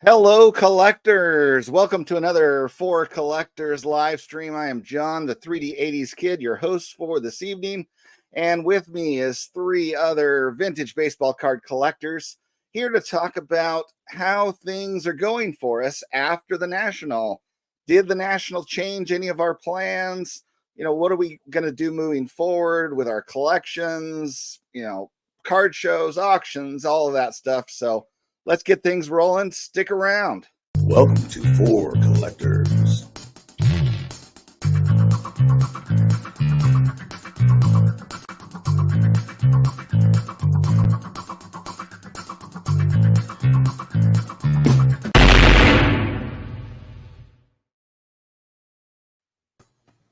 Hello, collectors. Welcome to another For Collectors live stream. I am John, the 3D 80s kid, your host for this evening. And with me is three other vintage baseball card collectors here to talk about how things are going for us after the National. Did the National change any of our plans? What are we going to do moving forward with our collections, card shows, auctions, all of that stuff. So let's get things rolling. Stick around. Welcome to For Collectors.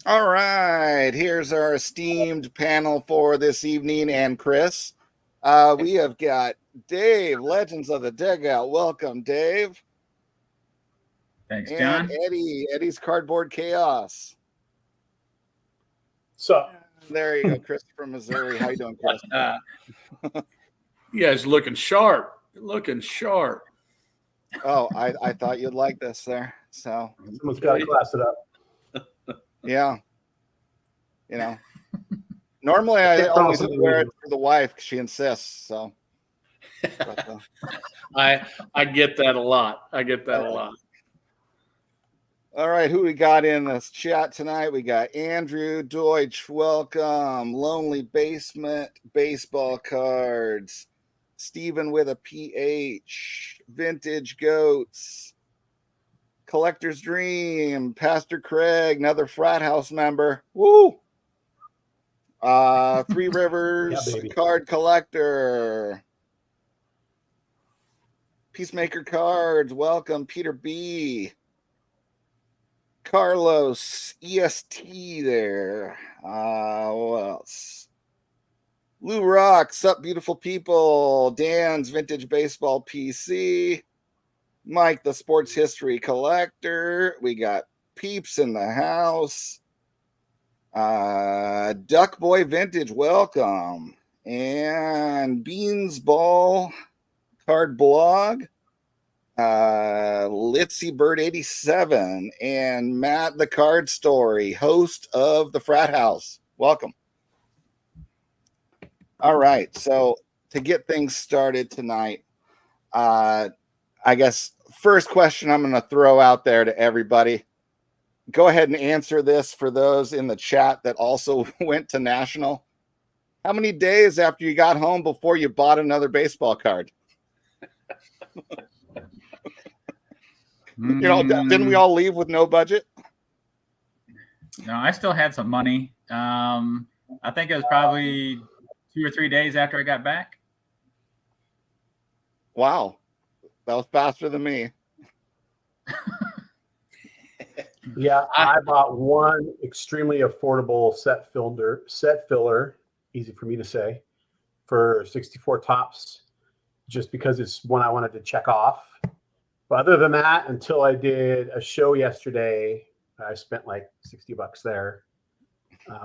All right, here's our esteemed panel for this evening. And Chris, we have got Dave, Legends of the Dugout. Welcome, Dave. Thanks, and John. Eddy's Cardboard Chaos. So there you go, Chris from Missouri. How you doing, Chris? You guys looking sharp. Looking sharp. Oh, I thought you'd like this there. So someone's got to class it up. Yeah. Normally I only wear it for the wife because she insists. So but, I get that a lot. A lot. All right, who we got in this chat tonight? We got Andrew Deutsch, welcome. Lonely Basement, Baseball Cards. Stephen with a PH, Vintage Goats, Collector's Dream, Pastor Craig, another frat house member. Woo! Three Rivers, Yeah, Card Collector. Peacemaker Cards, welcome. Peter B. Carlos, EST there. What else? Lou Rocks, up beautiful people. Dan's Vintage Baseball PC. Mike, the Sports History Collector. We got Peeps in the house. Duck Boy Vintage, welcome. And Beans Ball Card Blog. Litzy Bird 87 and Matt the Card Story, host of the Frat House. Welcome. All right, so to get things started tonight, I guess first question I'm going to throw out there to everybody. Go ahead and answer this for those in the chat that also went to National. How many days after you got home before you bought another baseball card? Didn't we all leave with no budget? No, I still had some money. I think it was probably 2 or 3 days after I got back. Wow. That was faster than me. Yeah, I bought one extremely affordable set filler, easy for me to say, for 64 tops, just because it's one I wanted to check off. But other than that, until I did a show yesterday, I spent like $60 there.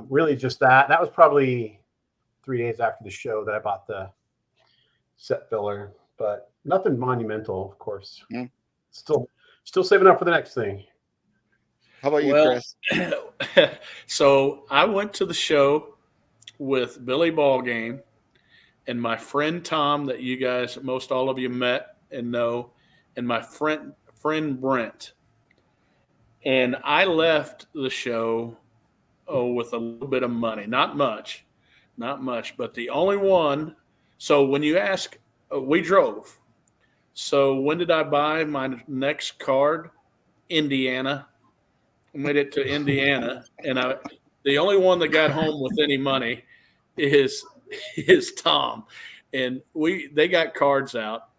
Really just that. That was probably 3 days after the show that I bought the set filler, but nothing monumental, of course. Mm. Still saving up for the next thing. How about you, Chris? So I went to the show with Billy Ballgame and my friend Tom that you guys, most all of you met and know, and my friend Brent. And I left the show with a little bit of money, not much, but the only one. So when you ask, we drove. So when did I buy my next card? Indiana. I made it to Indiana, and the only one that got home with any money is Tom, and they got cards out.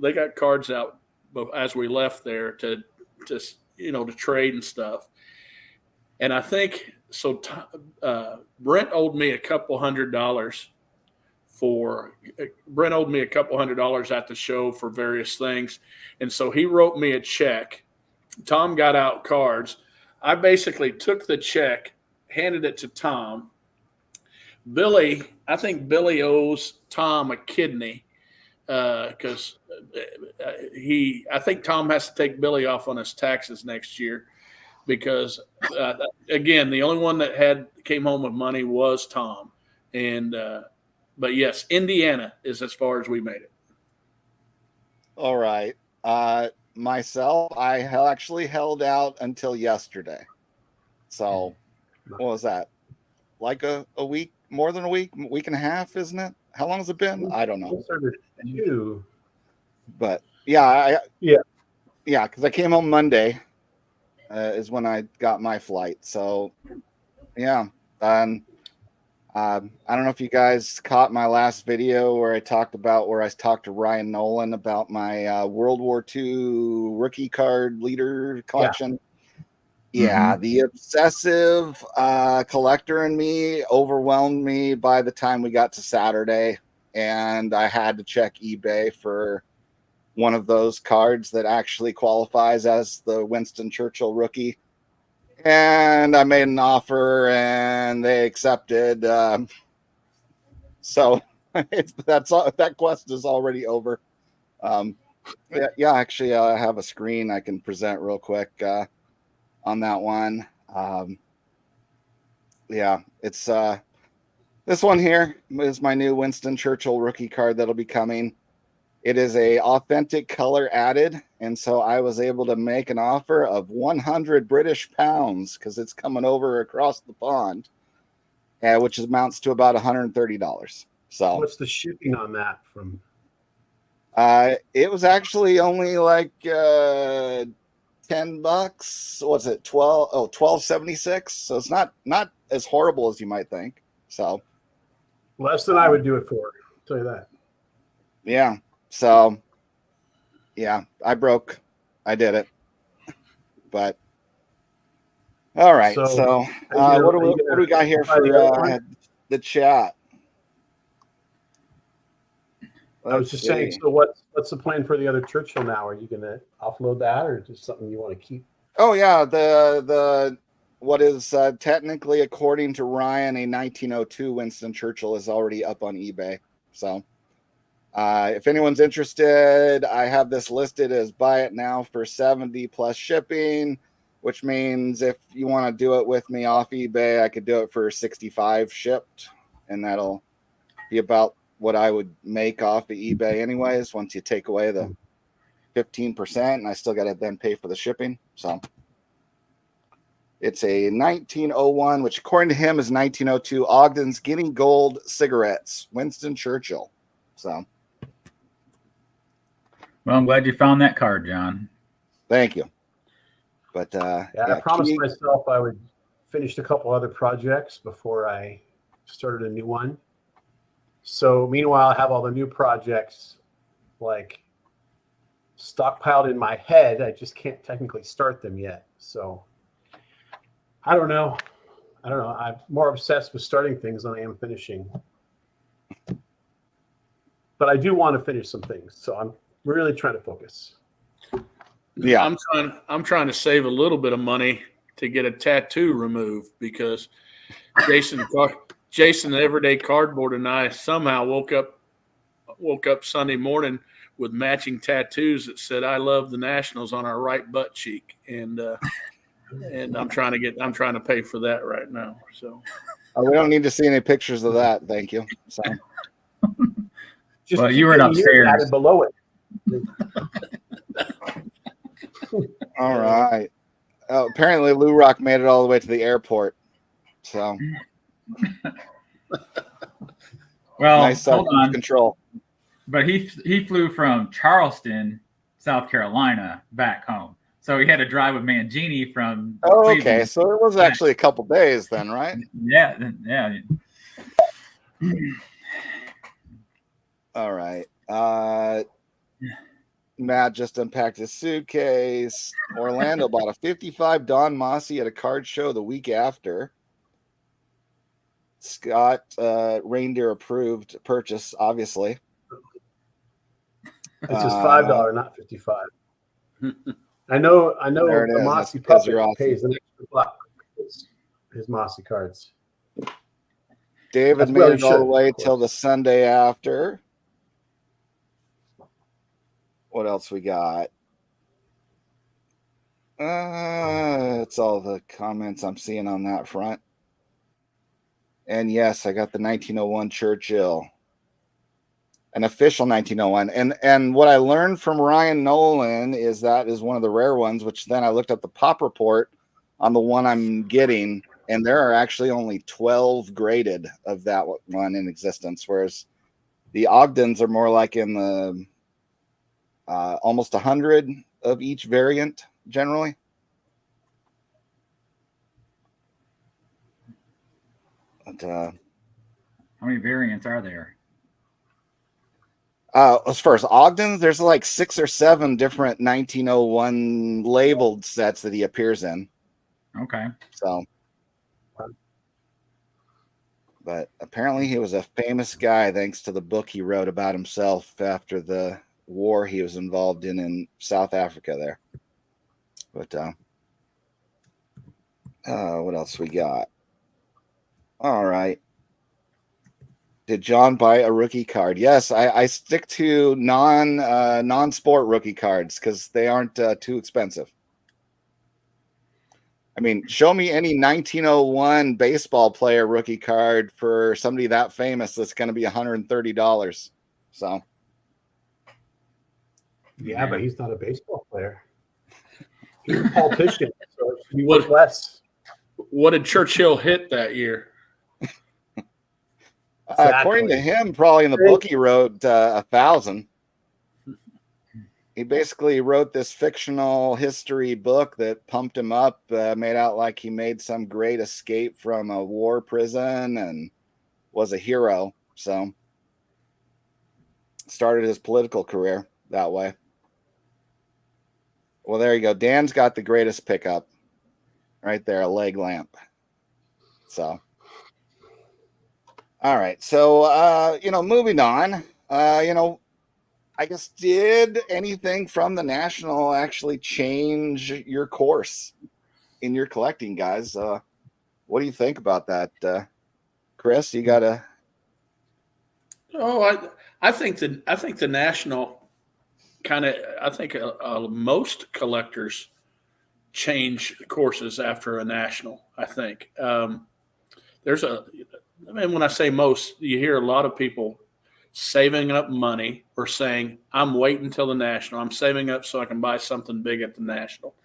They got cards out as we left there to trade and stuff. And I think so. Brent owed me $200 Brent owed me $200 at the show for various things, and so he wrote me a check. Tom got out cards. I basically took the check, handed it to Tom. I think Billy owes Tom a kidney because I think Tom has to take Billy off on his taxes next year because again, the only one that came home with money was Tom, and but yes, Indiana is as far as we made it. All right. Myself, I actually held out until yesterday. So what was that? Like a week, more than a week and a half, isn't it? How long has it been? I don't know. But yeah, because I came home Monday is when I got my flight. So yeah, and I don't know if you guys caught my last video where I talked to Ryan Nolan about my World War II rookie card leader collection. Yeah, the obsessive collector in me overwhelmed me by the time we got to Saturday, and I had to check eBay for one of those cards that actually qualifies as the Winston Churchill rookie. And I made an offer, and they accepted. So that quest is already over. Actually, I have a screen I can present real quick on that one. It's this one here is my new Winston Churchill rookie card that'll be coming. It is a authentic color added, and so I was able to make an offer of 100 British pounds because it's coming over across the pond, which amounts to about $130. So what's the shipping on that from? It was actually only like $10. What's it? $12.76. So it's not as horrible as you might think. So less than I would do it for. I'll tell you that. Yeah. So yeah, I did it. But all right. So what do we got here for the chat? I was just saying, so what's the plan for the other Churchill now? Are you going to offload that, or just something you want to keep? Oh yeah, the what is technically, according to Ryan, a 1902 Winston Churchill is already up on eBay. So if anyone's interested, I have this listed as buy it now for $70 plus shipping, which means if you want to do it with me off eBay, I could do it for $65 shipped, and that'll be about what I would make off of eBay anyways, once you take away the 15%, and I still got to then pay for the shipping. So it's a 1901, which according to him is 1902 Ogden's Guinea Gold cigarettes, Winston Churchill. So well, I'm glad you found that card, John. Thank you. But I promised myself I would finish a couple other projects before I started a new one. So meanwhile, I have all the new projects like stockpiled in my head. I just can't technically start them yet. So I don't know. I'm more obsessed with starting things than I am finishing. But I do want to finish some things. So I'm really trying to focus. Yeah. I'm trying to save a little bit of money to get a tattoo removed because Jason, Everyday Cardboard, and I somehow woke up Sunday morning with matching tattoos that said "I love the Nationals" on our right butt cheek, and I'm trying to pay for that right now. So we don't need to see any pictures of that, thank you. So just you were upstairs added below it. All right. Apparently, Lou Rock made it all the way to the airport. So. Well, nice hold on. Control. But he flew from Charleston, South Carolina, back home. So he had to drive with Mangini from. Oh, okay. So it was actually a couple days then, right? Yeah. All right. Matt just unpacked his suitcase. Orlando bought a 55 Don Mossy at a card show the week after. Scott, reindeer approved purchase, obviously. It's just $5, not $55. I know the Mossy puppet pays an extra buck for his Mossy cards. David made it all the way till the Sunday after. What else we got? It's all the comments I'm seeing on that front. And yes, I got the 1901 Churchill, an official 1901. And what I learned from Ryan Nolan is that is one of the rare ones, which then I looked up the pop report on the one I'm getting, and there are actually only 12 graded of that one in existence, whereas the Ogdens are more like in the almost 100 of each variant generally. But, How many variants are there? as far as Ogdens, there's like 6 or 7 different 1901 labeled sets that he appears in. Okay. So, but apparently he was a famous guy thanks to the book he wrote about himself after the war he was involved in South Africa there. But what else we got? All right. Did John buy a rookie card? Yes, I stick to non-sport rookie cards because they aren't too expensive. I mean, show me any 1901 baseball player rookie card for somebody that famous that's going to be $130. So, Yeah, but he's not a baseball player. He's a politician, so he worth less. What did Churchill hit that year? According to him, probably in the book he wrote 1,000. He basically wrote this fictional history book that pumped him up, made out like he made some great escape from a war prison and was a hero. So started his political career that way. Well, there you go. Dan's got the greatest pickup right there, a leg lamp. So, all right. So, moving on, I guess, did anything from the National actually change your course in your collecting, guys? What do you think about that? Chris, you got a... Oh, I think the National kind of, I think most collectors change courses after a National. I think when I say most, you hear a lot of people saving up money or saying, I'm waiting until the National. I'm saving up so I can buy something big at the National.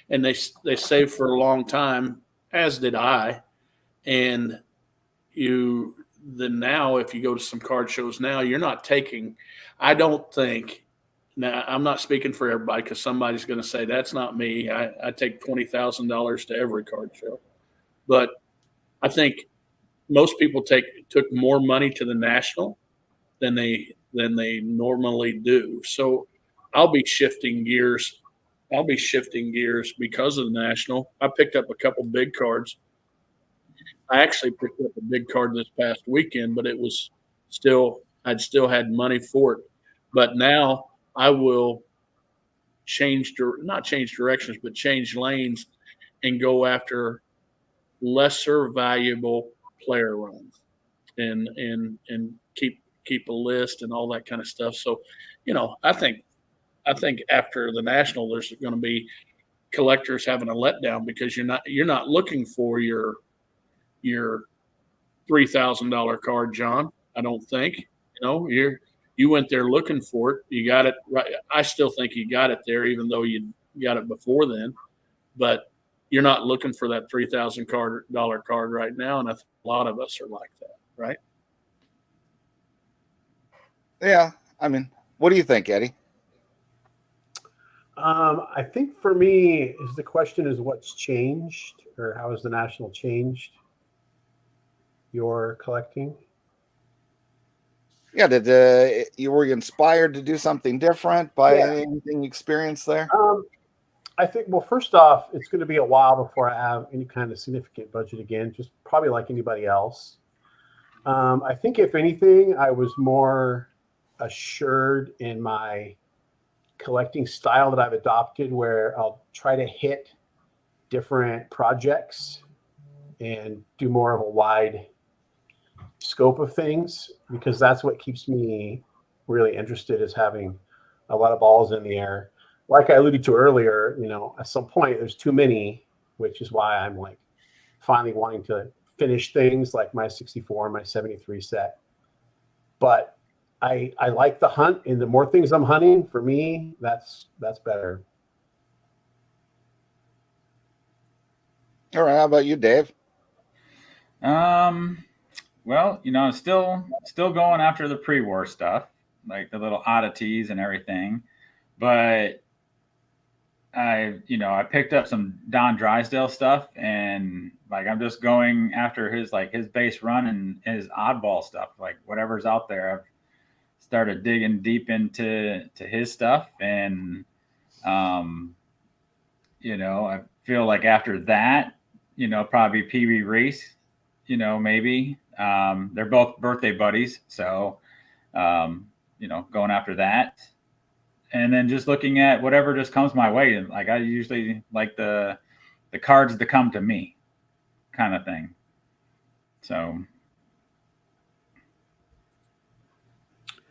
And they saved for a long time, as did I. And now, if you go to some card shows now, you're not taking, I don't think, now I'm not speaking for everybody because somebody's going to say, that's not me. I take $20,000 to every card show. But I think most people took more money to the National than they normally do. So I'll be shifting gears. Because of the National. I picked up a couple big cards. I actually picked up a big card this past weekend, but I'd still had money for it. But now I will not change directions, but change lanes and go after lesser valuable player runs and keep a list and all that kind of stuff. So, I think after the National, there's going to be collectors having a letdown because you're not looking for your $3,000 card, John. I don't think. You went there looking for it. You got it right. I still think you got it there, even though you got it before then. But you're not looking for that $3,000 card right now, and I think a lot of us are like that, right? Yeah, I mean, what do you think, Eddie? I think for me, the question is what's changed, or how has the National changed your collecting? Yeah, did you were inspired to do something different by anything you experienced there? I think, well, first off, it's going to be a while before I have any kind of significant budget again, just probably like anybody else. I think, if anything, I was more assured in my collecting style that I've adopted, where I'll try to hit different projects and do more of a wide scope of things, because that's what keeps me really interested, is having a lot of balls in the air. Like I alluded to earlier, at some point there's too many, which is why I'm like finally wanting to finish things like my 64 and my 73 set. But I like the hunt, and the more things I'm hunting, for me, that's better. All right, how about you, Dave? Well, still going after the pre-war stuff, like the little oddities and everything. But I picked up some Don Drysdale stuff, and like I'm just going after his base run and his oddball stuff, like whatever's out there. I've started digging deep into his stuff, and I feel like after that, probably PB Reese, maybe. They're both birthday buddies, so going after that. And then just looking at whatever just comes my way. And like I usually like the cards that come to me kind of thing. So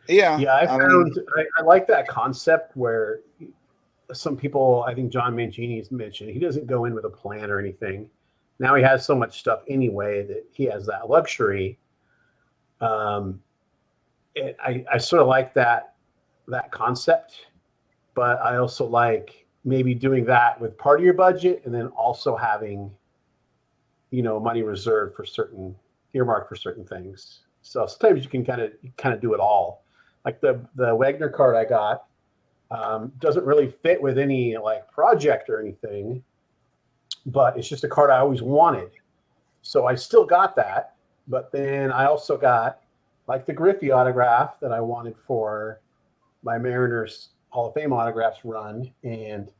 yeah, I like that concept where some people, I think John Mancini's mentioned, he doesn't go in with a plan or anything. Now he has so much stuff anyway that he has that luxury. I sort of like that concept, but I also like maybe doing that with part of your budget and then also having, money reserved for earmarked for certain things. So sometimes you can kind of do it all. Like the Wagner card I got doesn't really fit with any like project or anything, but it's just a card I always wanted. So I still got that, but then I also got like the Griffey autograph that I wanted for my Mariners Hall of Fame autographs run, and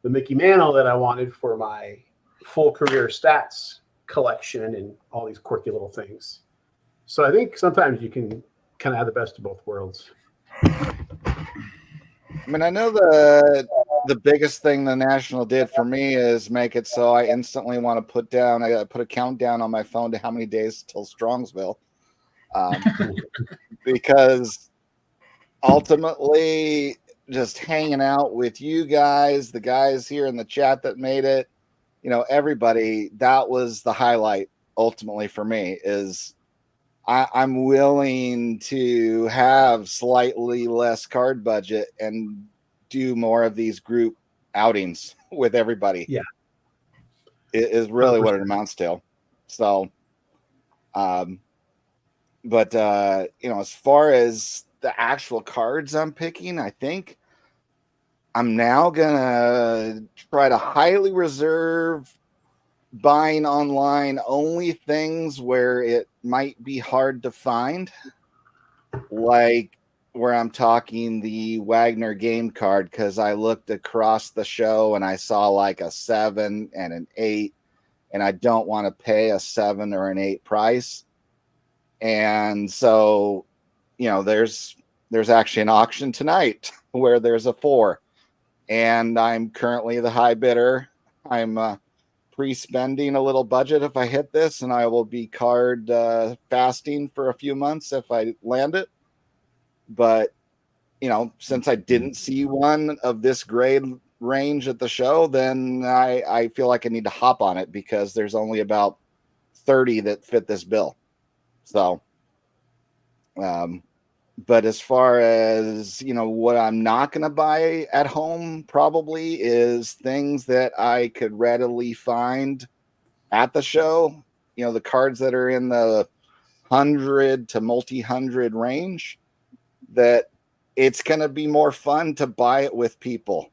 the Mickey Mantle that I wanted for my full career stats collection and all these quirky little things. So I think sometimes you can kind of have the best of both worlds. I mean, I know the biggest thing the National did for me is make it so I instantly want to put a countdown on my phone to how many days till Strongsville. Because ultimately just hanging out with you guys, the guys here in the chat that made it, everybody, that was the highlight ultimately for me. Is I'm willing to have slightly less card budget and do more of these group outings with everybody. Yeah. It is really 100%. What it amounts to. So, but as far as the actual cards I'm picking, I think I'm now gonna try to highly reserve buying online only things where it might be hard to find, like where I'm talking the Wagner game card, because I looked across the show and I saw like a 7 and an 8, and I don't want to pay a 7 or an 8 price. And so, there's actually an auction tonight where there's a 4, and I'm currently the high bidder. I'm pre-spending a little budget if I hit this, and I will be card fasting for a few months if I land it. But since I didn't see one of this grade range at the show, then I feel like I need to hop on it because there's only about 30 that fit this bill. So but as far as what I'm not going to buy at home probably is things that I could readily find at the show, the cards that are in the 100 to multi-hundred range, that it's going to be more fun to buy it with people.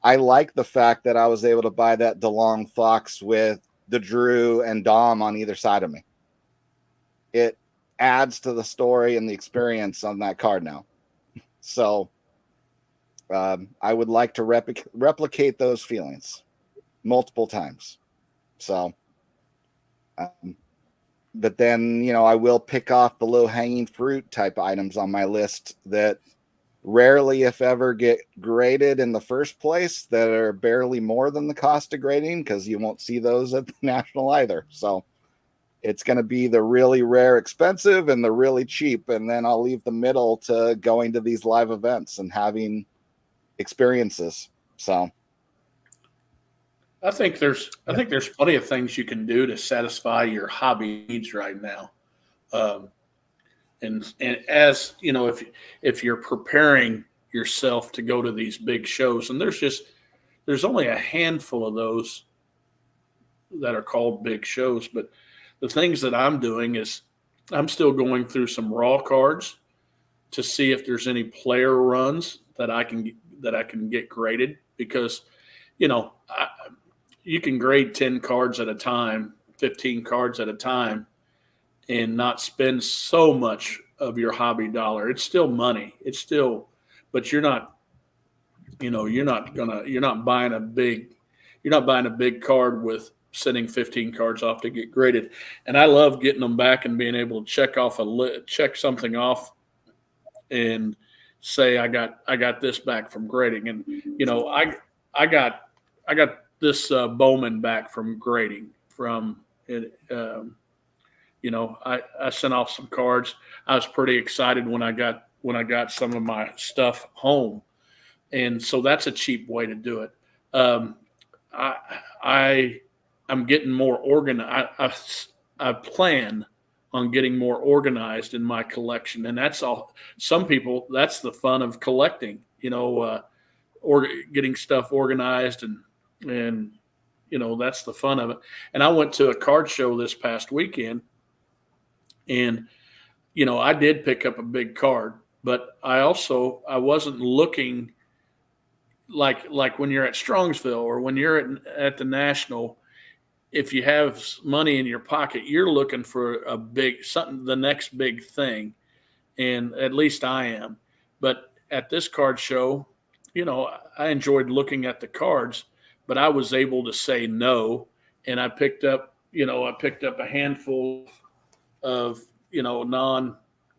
I like the fact that I was able to buy that DeLong Fox with the Drew and Dom on either side of me. It adds to the story and the experience on that card now. So I would like to replicate those feelings multiple times. So, but then, I will pick off the low-hanging fruit type items on my list that rarely, if ever, get graded in the first place, that are barely more than the cost of grading, because you won't see those at the National either. So it's going to be the really rare expensive and the really cheap. And then I'll leave the middle to going to these live events and having experiences. So I think there's plenty of things you can do to satisfy your hobby needs right now. And as you know, if you're preparing yourself to go to these big shows, and there's only a handful of those that are called big shows, but the things that I'm doing is I'm still going through some raw cards to see if there's any player runs that I can get graded, because you can grade 10 cards at a time, 15 cards at a time, and not spend so much of your hobby dollar. It's still money. It's still, but you're not buying a big card with sending 15 cards off to get graded. And I love getting them back and being able to check something off and say, I got this back from grading. And, I got this Bowman back from grading from it. I sent off some cards. I was pretty excited when I got some of my stuff home. And so that's a cheap way to do it. I'm getting more organized. I plan on getting more organized in my collection, and that's all. Some people, that's the fun of collecting, or getting stuff organized, and that's the fun of it. And I went to a card show this past weekend, and I did pick up a big card, but I wasn't looking like when you're at Strongsville or when you're at the National. If you have money in your pocket, you're looking for the next big thing. And at least I am. But at this card show, I enjoyed looking at the cards, but I was able to say no. And I picked up a handful of,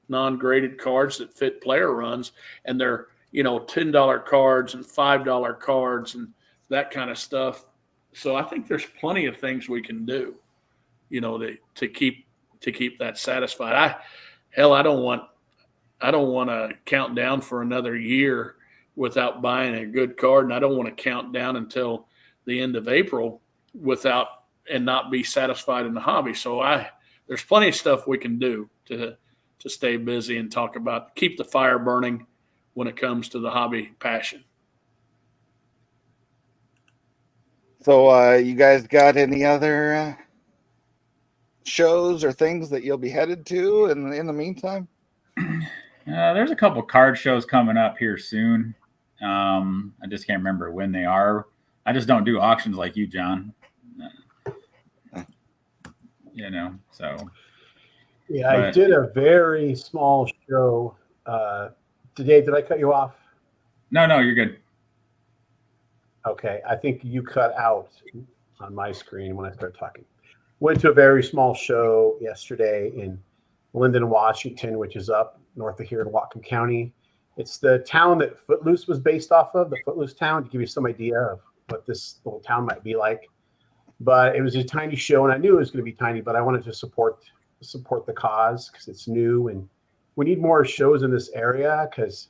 non-graded cards that fit player runs, and they're, $10 cards and $5 cards and that kind of stuff. So I think there's plenty of things we can do, to keep that satisfied. I don't want to count down for another year without buying a good card, and I don't want to count down until the end of April and not be satisfied in the hobby. So there's plenty of stuff we can do to stay busy and keep the fire burning when it comes to the hobby passion. So you guys got any other shows or things that you'll be headed to in the meantime? There's a couple card shows coming up here soon. I just can't remember when they are. I just don't do auctions like you, John. So. Yeah, I did a very small show. Today, did I cut you off? No, you're good. Okay, I think you cut out on my screen when I started talking. Went to a very small show yesterday in Linden, Washington, which is up north of here in Whatcom County. It's the town that Footloose was based off of, the Footloose town, to give you some idea of what this little town might be like. But it was a tiny show, and I knew it was going to be tiny, but I wanted to support the cause because it's new, and we need more shows in this area, because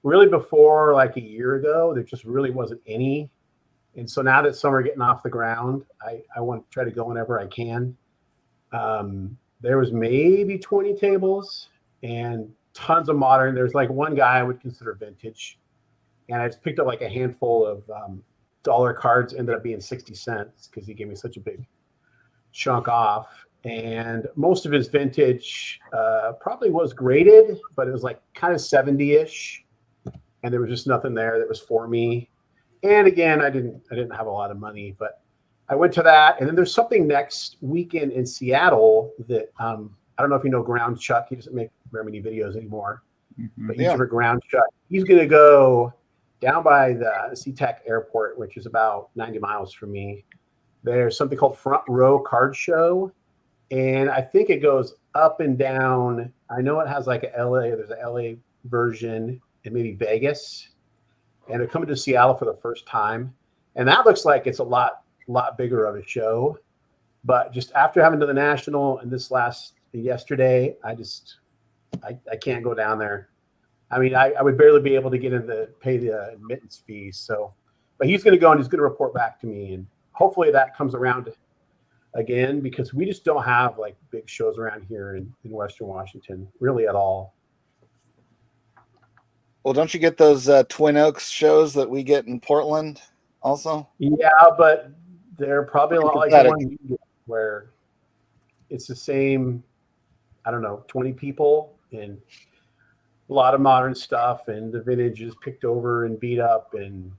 really before like a year ago, there just really wasn't any. And so now that some are getting off the ground, I want to try to go whenever I can. There was maybe 20 tables and tons of modern. There's like one guy I would consider vintage. And I just picked up like a handful of dollar cards, ended up being 60 cents because he gave me such a big chunk off. And most of his vintage probably was graded, but it was like kind of 70-ish. And there was just nothing there that was for me. And again, I didn't have a lot of money, but I went to that. And then there's something next weekend in Seattle that I don't know if you know Ground Chuck. He doesn't make very many videos anymore, but he's for Ground Chuck. He's going to go down by the SeaTac airport, which is about 90 miles from me. There's something called Front Row Card Show. And I think it goes up and down. I know it has like there's a LA version and maybe Vegas. And they're coming to Seattle for the first time. And that looks like it's a lot bigger of a show. But just after having done the national and this yesterday, I can't go down there. I mean, I would barely be able to get in pay the admittance fees. So, but he's going to go and he's going to report back to me, and hopefully that comes around again, because we just don't have like big shows around here in Western Washington really at all. Well, don't you get those Twin Oaks shows that we get in Portland also? Yeah, but they're probably a lot like the one you get, where it's the same, I don't know, 20 people and a lot of modern stuff, and the vintage is picked over and beat up, and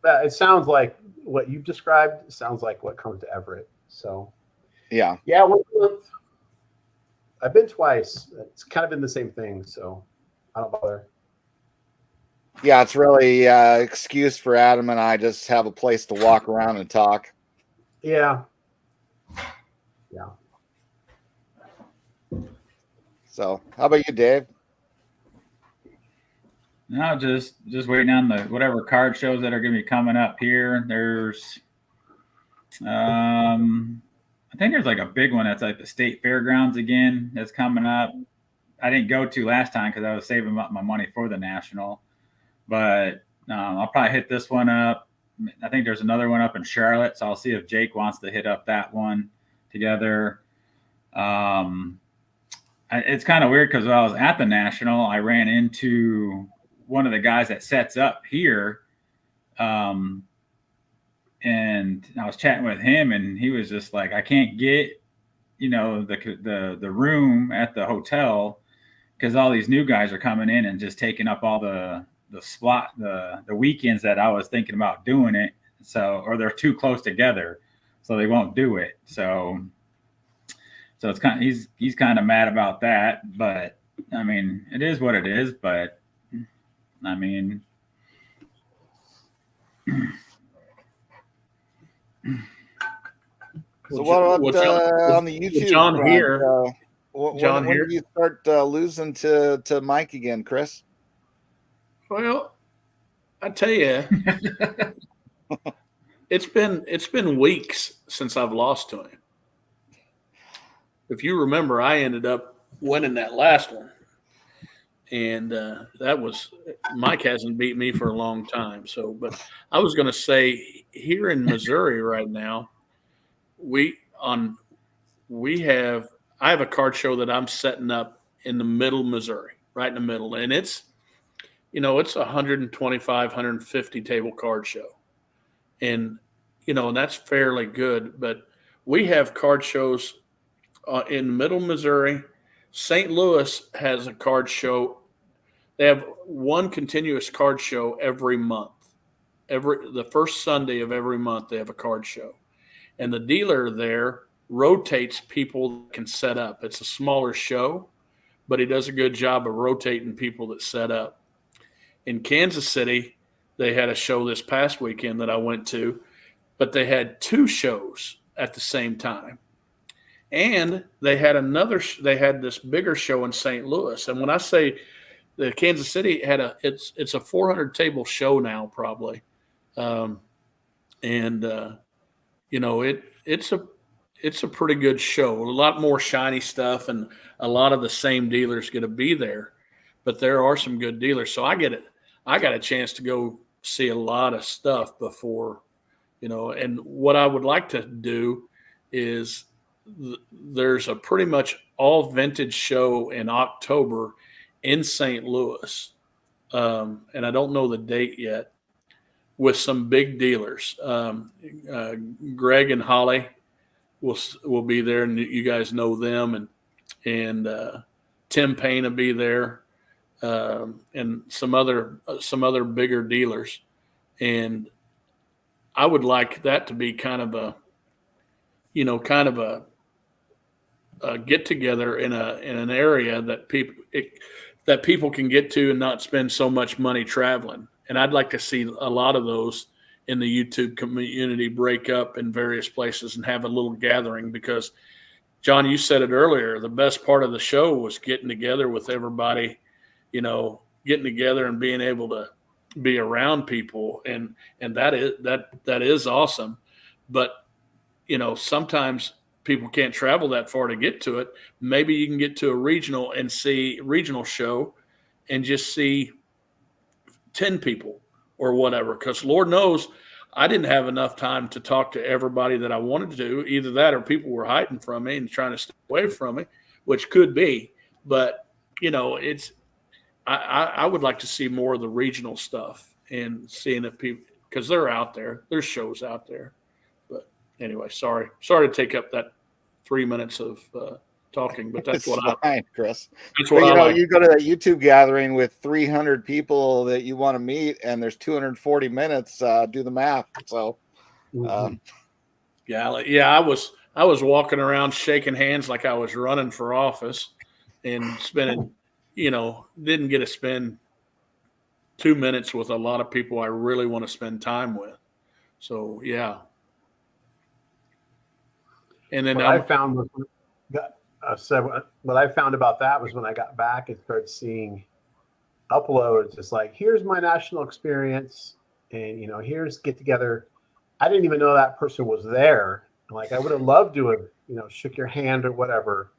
it sounds like what you've described. Sounds like what comes to Everett. So yeah, I've been twice. It's kind of been the same thing, so I don't bother. Yeah, it's really excuse for Adam and I just have a place to walk around and talk. Yeah. So how about you, Dave? No, just waiting on the whatever card shows that are going to be coming up here. There's, I think there's like a big one that's like the state fairgrounds again that's coming up. I didn't go to last time because I was saving up my money for the national, but I'll probably hit this one up. I think there's another one up in Charlotte, so I'll see if Jake wants to hit up that one together. It's kind of weird because when I was at the national, I ran into one of the guys that sets up here. And I was chatting with him, and he was just like, I can't get, the room at the hotel because all these new guys are coming in and just taking up all the weekends that I was thinking about doing it. So, or they're too close together, so they won't do it. So it's kind of, he's kind of mad about that, but I mean, it is what it is, but I mean, so what about on the YouTube? John front, here. John when did you start losing to Mike again, Chris? Well, I tell you, it's been weeks since I've lost to him. If you remember, I ended up winning that last one, and that was Mike hasn't beat me for a long time. So, but I was going to say here in Missouri right now, I have a card show that I'm setting up in the middle Missouri, right in the middle, and it's it's 125, 150 table card show, and and that's fairly good. But we have card shows in middle Missouri. St. Louis has a card show. They have one continuous card show every month. The first Sunday of every month, they have a card show. And the dealer there rotates people that can set up. It's a smaller show, but he does a good job of rotating people that set up. In Kansas City, they had a show this past weekend that I went to, but they had two shows at the same time. And they had this bigger show in St. Louis. And when I say the Kansas City it's a 400 table show now probably. It's a pretty good show. A lot more shiny stuff, and a lot of the same dealers going to be there, but there are some good dealers. So I got a chance to go see a lot of stuff before, and what I would like to do is there's a pretty much all vintage show in October in St. Louis. And I don't know the date yet, with some big dealers. Greg and Holly will be there, and you guys know them, and Tim Payne will be there, and some other bigger dealers. And I would like that to be kind of a get together in an area that people can get to and not spend so much money traveling. And I'd like to see a lot of those in the YouTube community break up in various places and have a little gathering, because John, you said it earlier, the best part of the show was getting together with everybody, getting together and being able to be around people. And that is awesome. But sometimes people can't travel that far to get to it. Maybe you can get to a regional and see regional show and just see 10 people or whatever. Because Lord knows I didn't have enough time to talk to everybody that I wanted to do. Either that or people were hiding from me and trying to stay away from me, which could be. But, I would like to see more of the regional stuff and seeing if people, because they're out there. There's shows out there. But anyway, sorry to take up that 3 minutes of talking, but that's It's fine, Chris. That's what I like. You go to that YouTube gathering with 300 people that you want to meet, and there's 240 minutes. Do the math. So, yeah, I was walking around shaking hands like I was running for office, and spending, didn't get to spend 2 minutes with a lot of people I really want to spend time with. So yeah. And then what I found about that was when I got back and started seeing uploads. It's like, here's my national experience, and here's get together. I didn't even know that person was there. Like, I would have loved to have, shook your hand or whatever,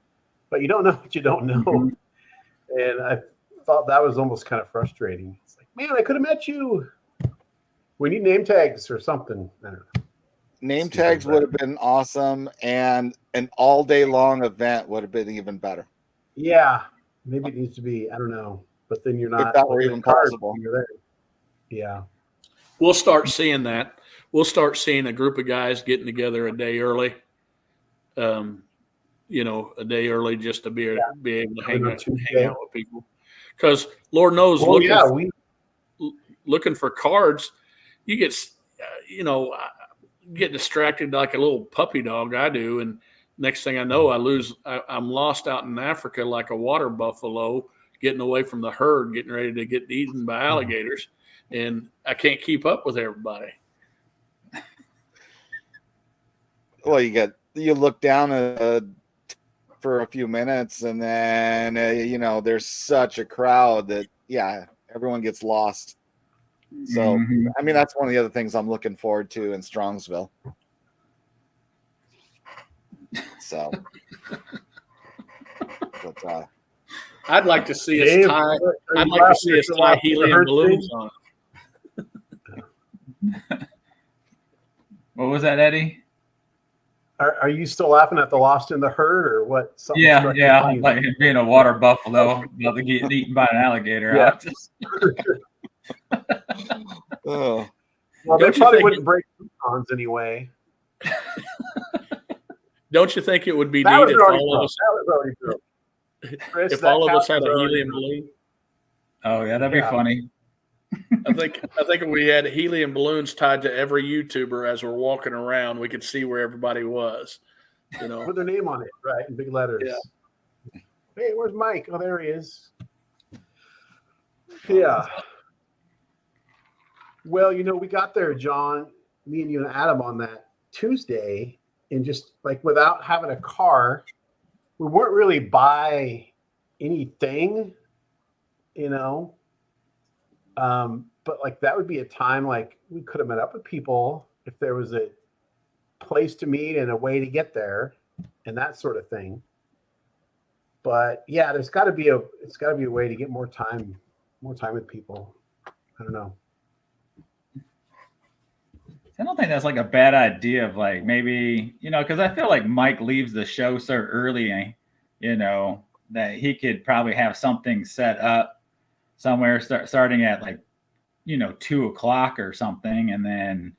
but you don't know what you don't know. Mm-hmm. And I thought that was almost kind of frustrating. It's like, man, I could have met you. We need name tags or something. I don't know. Name tags would have been awesome, and an all day long event would have been even better. Yeah, maybe it needs to be. I don't know, but then you're not. If that were even possible. Yeah, we'll start seeing that. We'll start seeing a group of guys getting together a day early. A day early just to be able to hang out with people. Because Lord knows, looking for cards, you get, get distracted like a little puppy dog. I do, and next thing I know, I'm lost out in Africa like a water buffalo, getting away from the herd, getting ready to get eaten by alligators, and I can't keep up with everybody. Well, you look down for a few minutes, and then there's such a crowd that everyone gets lost. So, I mean, that's one of the other things I'm looking forward to in Strongsville. So, but, I'd like to see us tie. I'd like to see us tie helium balloons on. What was that, Eddie? Are you still laughing at the Lost in the Herd or what? Yeah, like being a water buffalo about to get eaten by an alligator. Yeah. Oh. Well, they probably wouldn't break coupons anyway. Don't you think it would be neat if all of us had a helium balloon? Oh yeah, that'd be funny. I think if we had helium balloons tied to every YouTuber as we're walking around, we could see where everybody was. Put their name on it, right, in big letters. Yeah. Hey, where's Mike? Oh, there he is. Yeah. Well, we got there, John, me and you and Adam on that Tuesday, and just like without having a car, we weren't really by anything, but like that would be a time like we could have met up with people if there was a place to meet and a way to get there and that sort of thing. But yeah, it's got to be a way to get more time with people. I don't know. I don't think that's like a bad idea of like maybe, because I feel like Mike leaves the show so early, that he could probably have something set up somewhere starting at like, 2:00 or something. And then,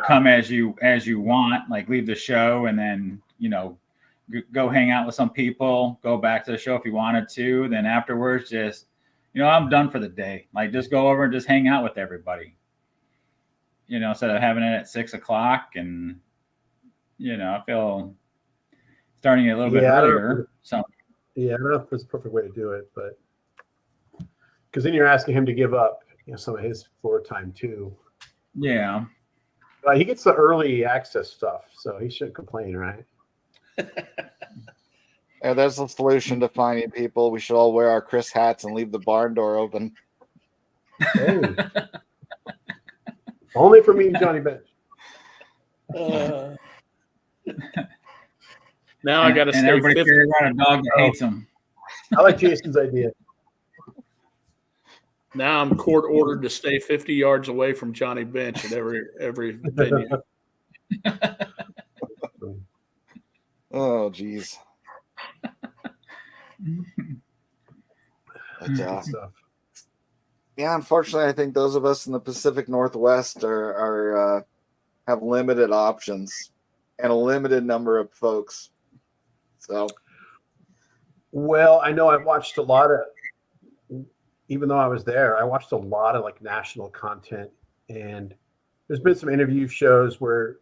come as you want, like leave the show and then, go hang out with some people, go back to the show if you wanted to. Then afterwards, just, I'm done for the day. Like just go over and just hang out with everybody. Instead of having it at 6:00 and, I feel starting it a little bit earlier. Yeah, I don't know if it's the perfect way to do it, but because then you're asking him to give up, some of his floor time too. Yeah. He gets the early access stuff, so he shouldn't complain, right? Yeah, there's a solution to finding people. We should all wear our Chris hats and leave the barn door open. Hey. Only for me and Johnny Bench. Now I got to And stay everybody 50. carry around a dog that hates them. I like Jason's idea. Now I'm court ordered to stay 50 yards away from Johnny Bench at every venue. Oh, geez. But, Good stuff. yeah, unfortunately, I think those of us in the Pacific Northwest are have limited options and a limited number of folks. So, Well, I know I've watched a lot of, even though I was there, I watched a lot of like national content, and there's been some interview shows where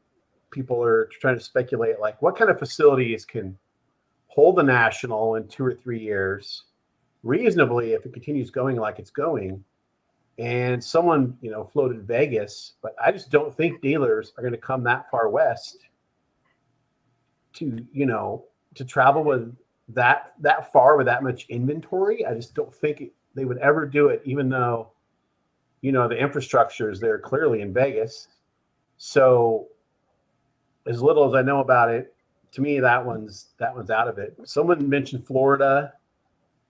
people are trying to speculate like what kind of facilities can hold the national in 2 or 3 years reasonably if it continues going like it's going. And someone, floated Vegas, but I just don't think dealers are going to come that far west to travel with that far with that much inventory. I just don't think they would ever do it, even though, the infrastructure is there clearly in Vegas. So as little as I know about it, to me, that one's out of it. Someone mentioned Florida.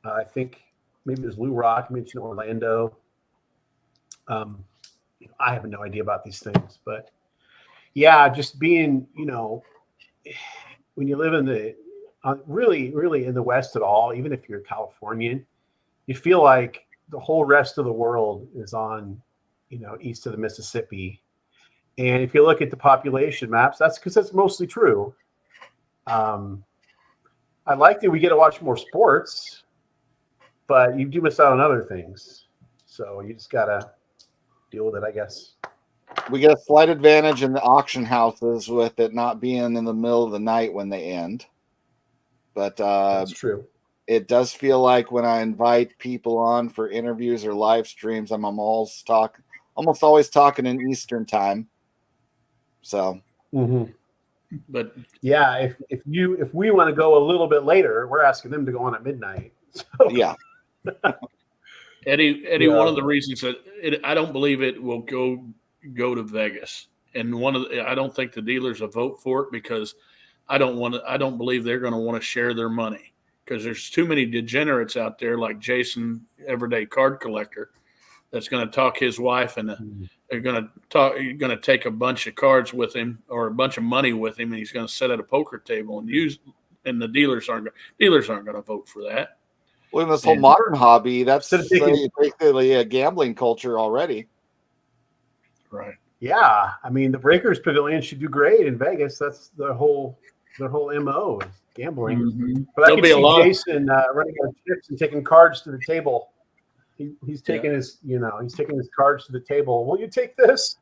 I think maybe it was Lou Rock mentioned Orlando. I have no idea about these things, but yeah, just being, when you live in the really, really in the West at all, even if you're Californian, you feel like the whole rest of the world is on, east of the Mississippi. And if you look at the population maps, that's because that's mostly true. I like that we get to watch more sports, but you do miss out on other things. So you just got to deal with it, I guess. we get a slight advantage in the auction houses with it not being in the middle of the night when they end. But That's true. it does feel like when I invite people on for interviews or live streams, I'm almost always talking in Eastern time. So, But yeah, if we want to go a little bit later, we're asking them to go on at midnight. So. yeah. Eddie, Yeah. one of the reasons that I don't believe it will go to Vegas, and I don't think the dealers will vote for it because I don't believe they're going to want to share their money because there's too many degenerates out there like Jason, everyday card collector, that's going to talk his wife and they're going to take a bunch of cards with him or a bunch of money with him, and he's going to sit at a poker table and the dealers aren't going to vote for that. Well, in this whole modern hobby, that's basically a gambling culture already. Right. Yeah, I mean the Breakers Pavilion should do great in Vegas. That's their whole MO is gambling. Mm-hmm. But I can see Jason running out of chips and taking cards to the table. He's taking his cards to the table. Will you take this?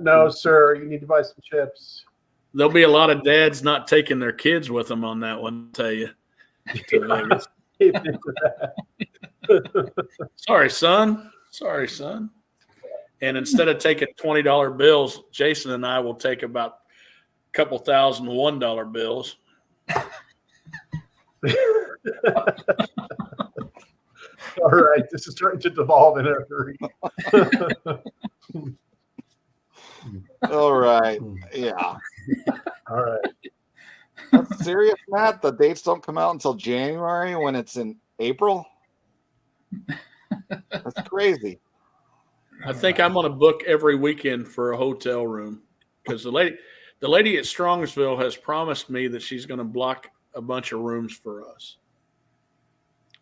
No, sir. You need to buy some chips. There'll be a lot of dads not taking their kids with them on that one. I'll tell you. To Vegas. Sorry, son. And instead of taking $20 bills, Jason and I will take about a couple thousand $1 bills. All right, this is starting to devolve in a hurry. All right, yeah. All right. That's serious, Matt. The dates don't come out until January when it's in April. That's crazy. I think I'm going to book every weekend for a hotel room because the lady at Strongsville has promised me that she's going to block a bunch of rooms for us.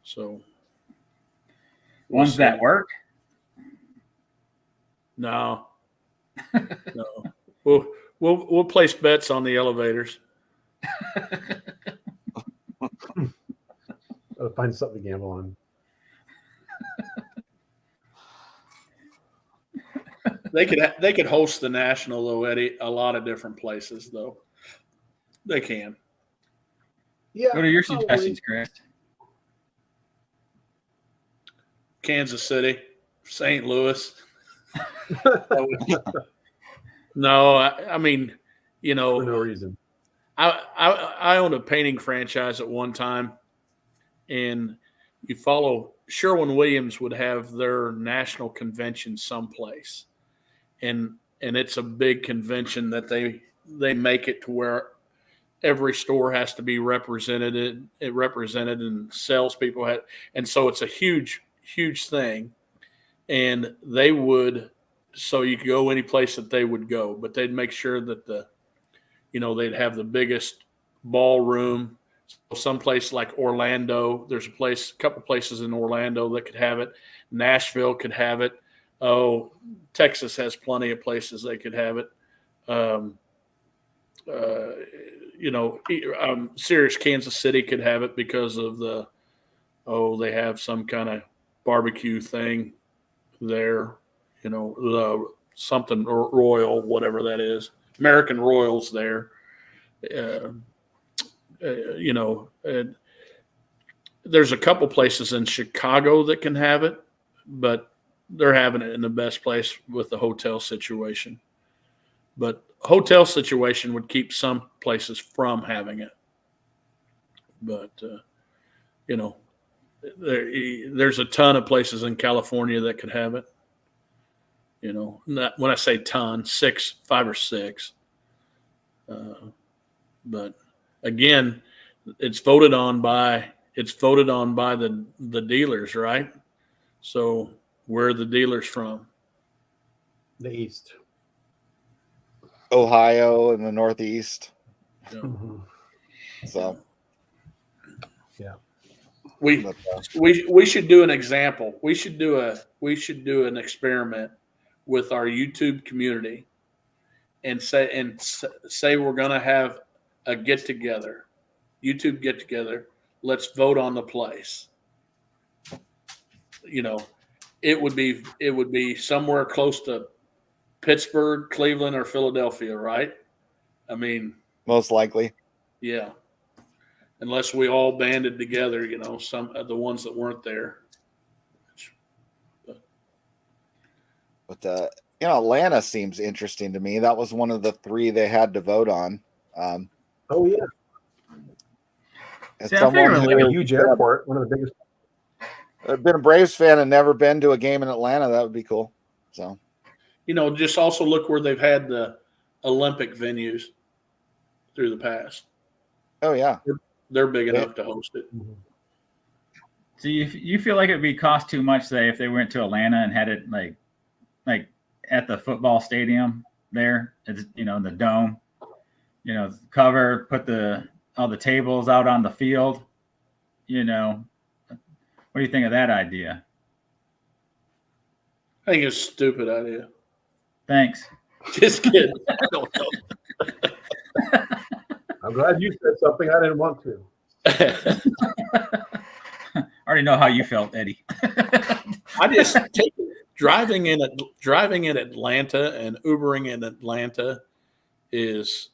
So, ones that work? No. We'll place bets on the elevators. Find something to gamble on. They could host the National though, Eddie. A lot of different places though. They can. Yeah. What are your suggestions, Chris? Kansas City, St. Louis. No, I mean, for no reason. I owned a painting franchise at one time, and you follow Sherwin-Williams would have their national convention someplace, and it's a big convention that they make it to where every store has to be represented and salespeople had, and so it's a huge thing. And they would, so you could go any place that they would go, but they'd make sure that they'd have the biggest ballroom. Some place like Orlando, there's a couple places in Orlando that could have it. Nashville could have it. Oh, Texas has plenty of places they could have it. Serious Kansas City could have it because of they have some kind of barbecue thing there, something Royal, whatever that is, American Royals there. There's a couple places in Chicago that can have it, but they're having it in the best place with the hotel situation. But hotel situation would keep some places from having it. But, there's a ton of places in California that could have it. Not, when I say ton, 5 or 6. But again, it's voted on by the dealers, right? So where are the dealers from? The East. Ohio and the Northeast. Yeah. Mm-hmm. So yeah, we should do an example. We should do an experiment with our YouTube community and say we're going to have a YouTube get together. Let's vote on the place. It would be somewhere close to Pittsburgh, Cleveland, or Philadelphia, right? I mean, most likely. Yeah. Unless we all banded together, some of the ones that weren't there. But Atlanta seems interesting to me. That was one of the 3 they had to vote on. Oh yeah. As See, I someone figured like a huge airport, one of the biggest. I've been a Braves fan and never been to a game in Atlanta. That would be cool. So, just also look where they've had the Olympic venues through the past. Oh yeah, they're big enough to host it. So you feel like it would cost too much, say, if they went to Atlanta and had it like at the football stadium there, it's, in the dome, cover, put all the tables out on the field, what do you think of that idea? I think it's a stupid idea. Thanks. Just kidding. I don't know. I'm glad you said something I didn't want to. I already know how you felt, Eddie. I just take driving in Atlanta and Ubering in Atlanta is,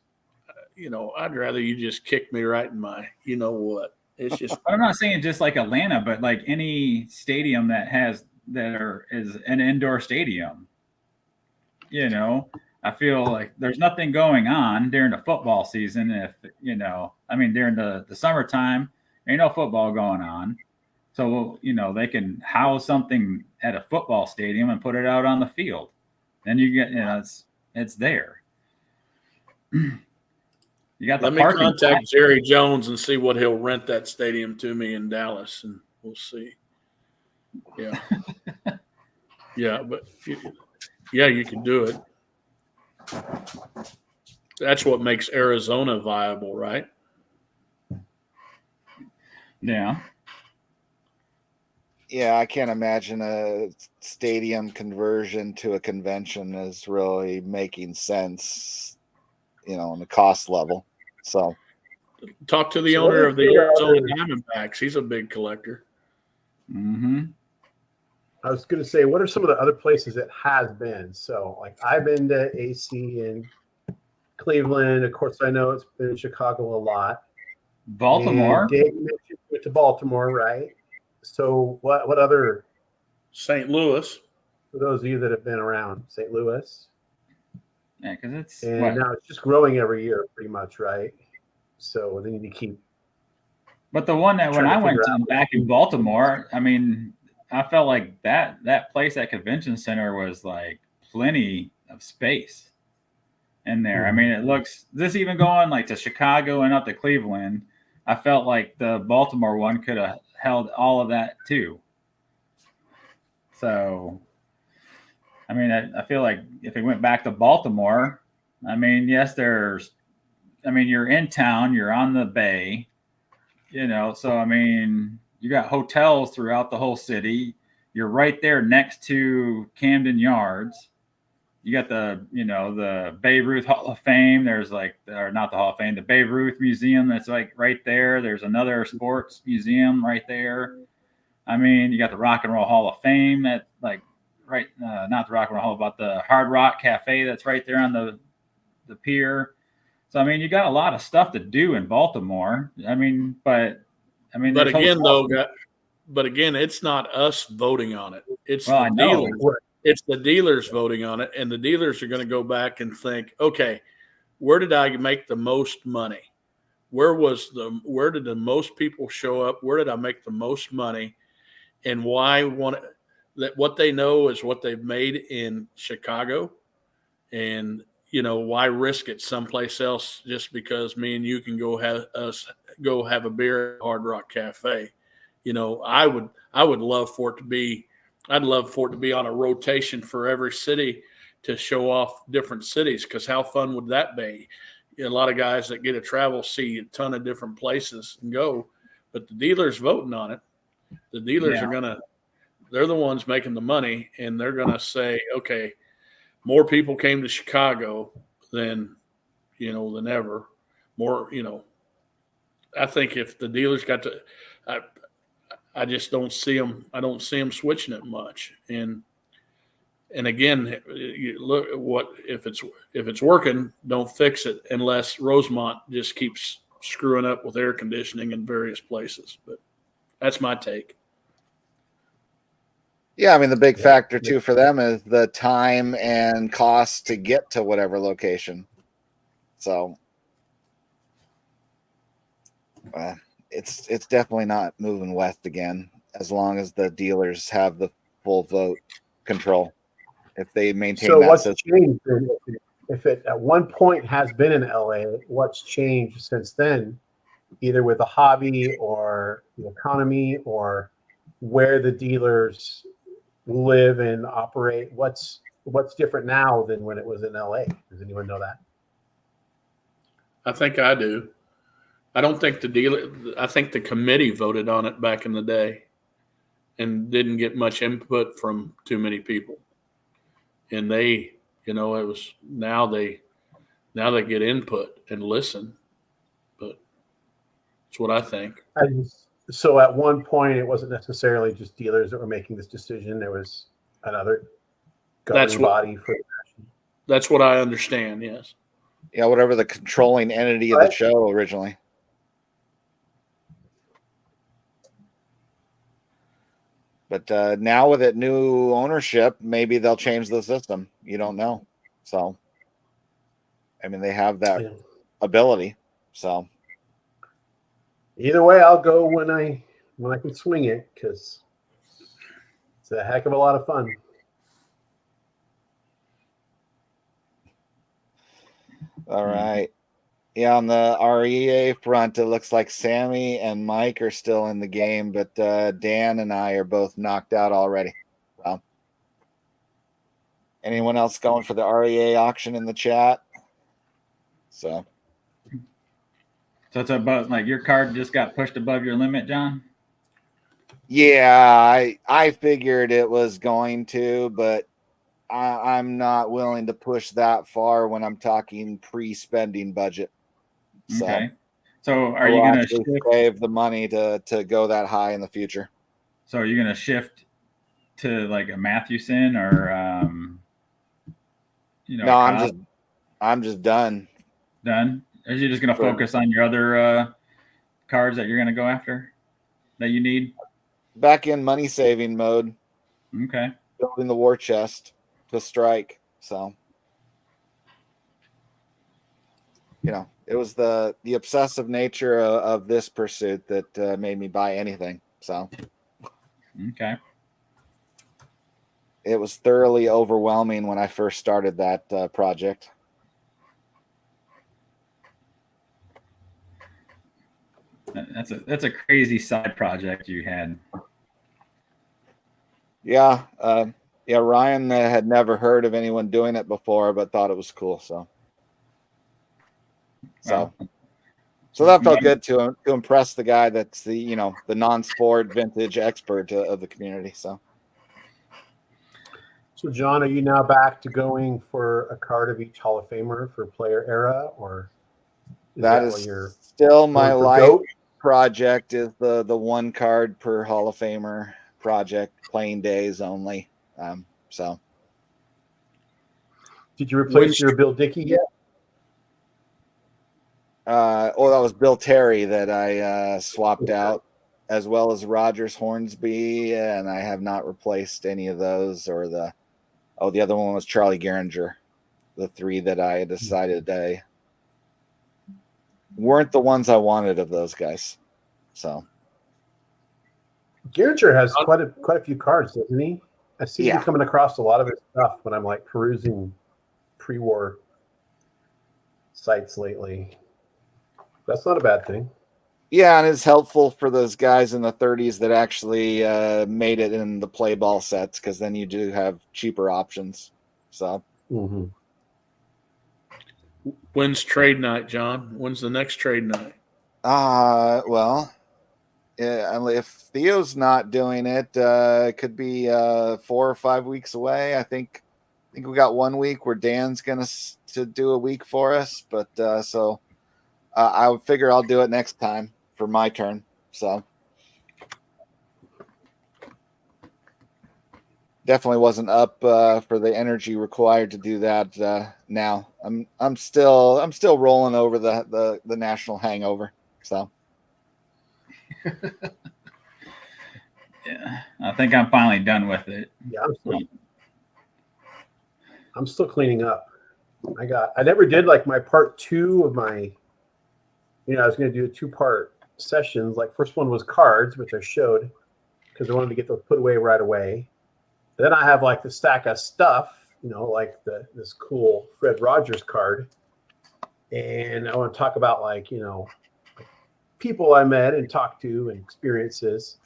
I'd rather you just kick me right in my, what. It's just. I'm not saying just like Atlanta, but like any stadium is an indoor stadium. I feel like there's nothing going on during the football season. If during the summertime, ain't no football going on. So, they can house something at a football stadium and put it out on the field. Then you get, it's there. You got the Let me parking contact lot. Jerry Jones and see what he'll rent that stadium to me in Dallas, and we'll see. Yeah. Yeah, but you can do it. That's what makes Arizona viable, right? Yeah. Yeah, I can't imagine a stadium conversion to a convention is really making sense, on the cost level. So, talk to the owner of the Arizona Diamondbacks. He's a big collector. Mm-hmm. I was going to say, what are some of the other places it has been? So, like, I've been to AC in Cleveland. Of course, I know it's been in Chicago a lot. Baltimore. And Dave mentioned you went to Baltimore, right? So, what other? St. Louis. For those of you that have been around, St. Louis. Yeah, because it's now it's just growing every year, pretty much, right? So they need to keep. But the one that when I went to back in Baltimore, I felt like that place at Convention Center was like plenty of space. in there. I mean, it looks, this even going like to Chicago and up to Cleveland, I felt like the Baltimore one could have held all of that too. So, I mean, I feel like if it went back to Baltimore, I mean, yes, you're in town, you're on the bay, so I mean, you got hotels throughout the whole city. You're right there next to Camden Yards. You got the Babe Ruth Hall of Fame. There's or not the Hall of Fame, the Babe Ruth Museum that's like right there. There's another sports museum right there. I mean, you got the Rock and Roll Hall of Fame that right, not the Rock and Roll Hall, but the Hard Rock Cafe that's right there on the pier. So I mean, you got a lot of stuff to do in Baltimore. I mean, but again, it's not us voting on it. It's the dealers. It's the dealers voting on it, and the dealers are going to go back and think, okay, where did I make the most money? Where did the most people show up? Where did I make the most money? And what they know is what they've made in Chicago, and why risk it someplace else just because me and you can go have a beer at Hard Rock Cafe. I would love for it to be. I'd love for it to be on a rotation for every city to show off different cities, because how fun would that be? A lot of guys that get to travel see a ton of different places and go, but the dealers voting on it. The dealers they're the ones making the money, and they're going to say, okay, more people came to Chicago than ever. More, I think if the dealers got to, I just don't see them. I don't see them switching it much. And again, you look if it's working, don't fix it unless Rosemont just keeps screwing up with air conditioning in various places. But that's my take. Yeah, I mean, the big factor too for them is the time and cost to get to whatever location. So it's definitely not moving west again, as long as the dealers have the full vote control. If they maintain so that what's system. changed? If it at one point has been in LA, what's changed since then, either with the hobby or the economy or where the dealers live and operate? What's different now than when it was in LA? Does anyone know that? I think I do. I don't think I think the committee voted on it back in the day and didn't get much input from too many people. And they, it was now they get input and listen. But it's what I think. So at one point, it wasn't necessarily just dealers that were making this decision. There was another governing body for. That's what I understand. Yes. Yeah, whatever the controlling entity of the show originally. But now with it new ownership, maybe they'll change the system. You don't know. So, I mean, they have that ability. So, either way, I'll go when I can swing it, because it's a heck of a lot of fun. All right. Yeah, on the REA front, it looks like Sammy and Mike are still in the game, but Dan and I are both knocked out already. So, anyone else going for the REA auction in the chat? So it's about like your card just got pushed above your limit, John? Yeah, I figured it was going to, but I'm not willing to push that far when I'm talking pre-spending budget. So, okay. So are you going to save the money to go that high in the future? So are you going to shift to like a Mathewson or No, I'm just done. Done? Are you just going to focus on your other cards that you're going to go after that you need? Back in money saving mode. Okay. Building the war chest to strike. So, it was the obsessive nature of this pursuit that made me buy anything. So, okay. It was thoroughly overwhelming when I first started that project. That's a crazy side project you had. Yeah. Yeah. Ryan had never heard of anyone doing it before, but thought it was cool. So that felt good to impress the guy that's the non-sport vintage expert of the community. So John, are you now back to going for a card of each Hall of Famer for player era, or that what is you're still my life GOAT? project, is the one card per Hall of Famer project, playing days only. So Did you replace your Bill Dickey yet? that was Bill Terry that I swapped out, as well as Rogers Hornsby, and I have not replaced any of those. Or the other one was Charlie Gehringer. The three that I decided they weren't the ones I wanted of those guys. So Gehringer has quite a few cards, doesn't he? I seem to be coming across a lot of his stuff when I'm like perusing pre-war sites lately. That's not a bad thing. Yeah, and it's helpful for those guys in the 30s that actually made it in the play ball sets, because then you do have cheaper options. So When's trade night, John? When's the next trade night? Well, if Theo's not doing it, it could be 4 or 5 weeks away. I think we got 1 week where Dan's gonna to do a week for us, but I would figure I'll do it next time for my turn. So definitely wasn't up for the energy required to do that. Now I'm still rolling over the national hangover. So Yeah, I think I'm finally done with it. Yeah, I'm still cleaning up. I never did like my part 2 of my. I was going to do a 2-part sessions. Like, first one was cards, which I showed because I wanted to get those put away right away. Then I have like the stack of stuff, like this cool Fred Rogers card, and I want to talk about like people I met and talked to and experiences,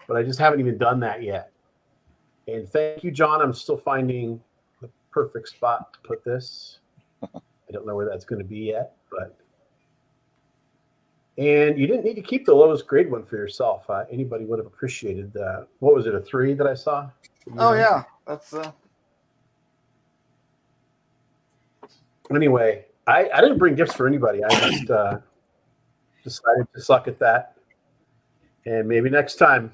but I just haven't even done that yet. And thank you, John. I'm still finding the perfect spot to put this. I don't know where that's going to be yet, but. And you didn't need to keep the lowest grade one for yourself. Anybody would have appreciated that. What was it, a 3 that I saw? yeah, that's Anyway, I didn't bring gifts for anybody. I just decided to suck at that. And maybe next time.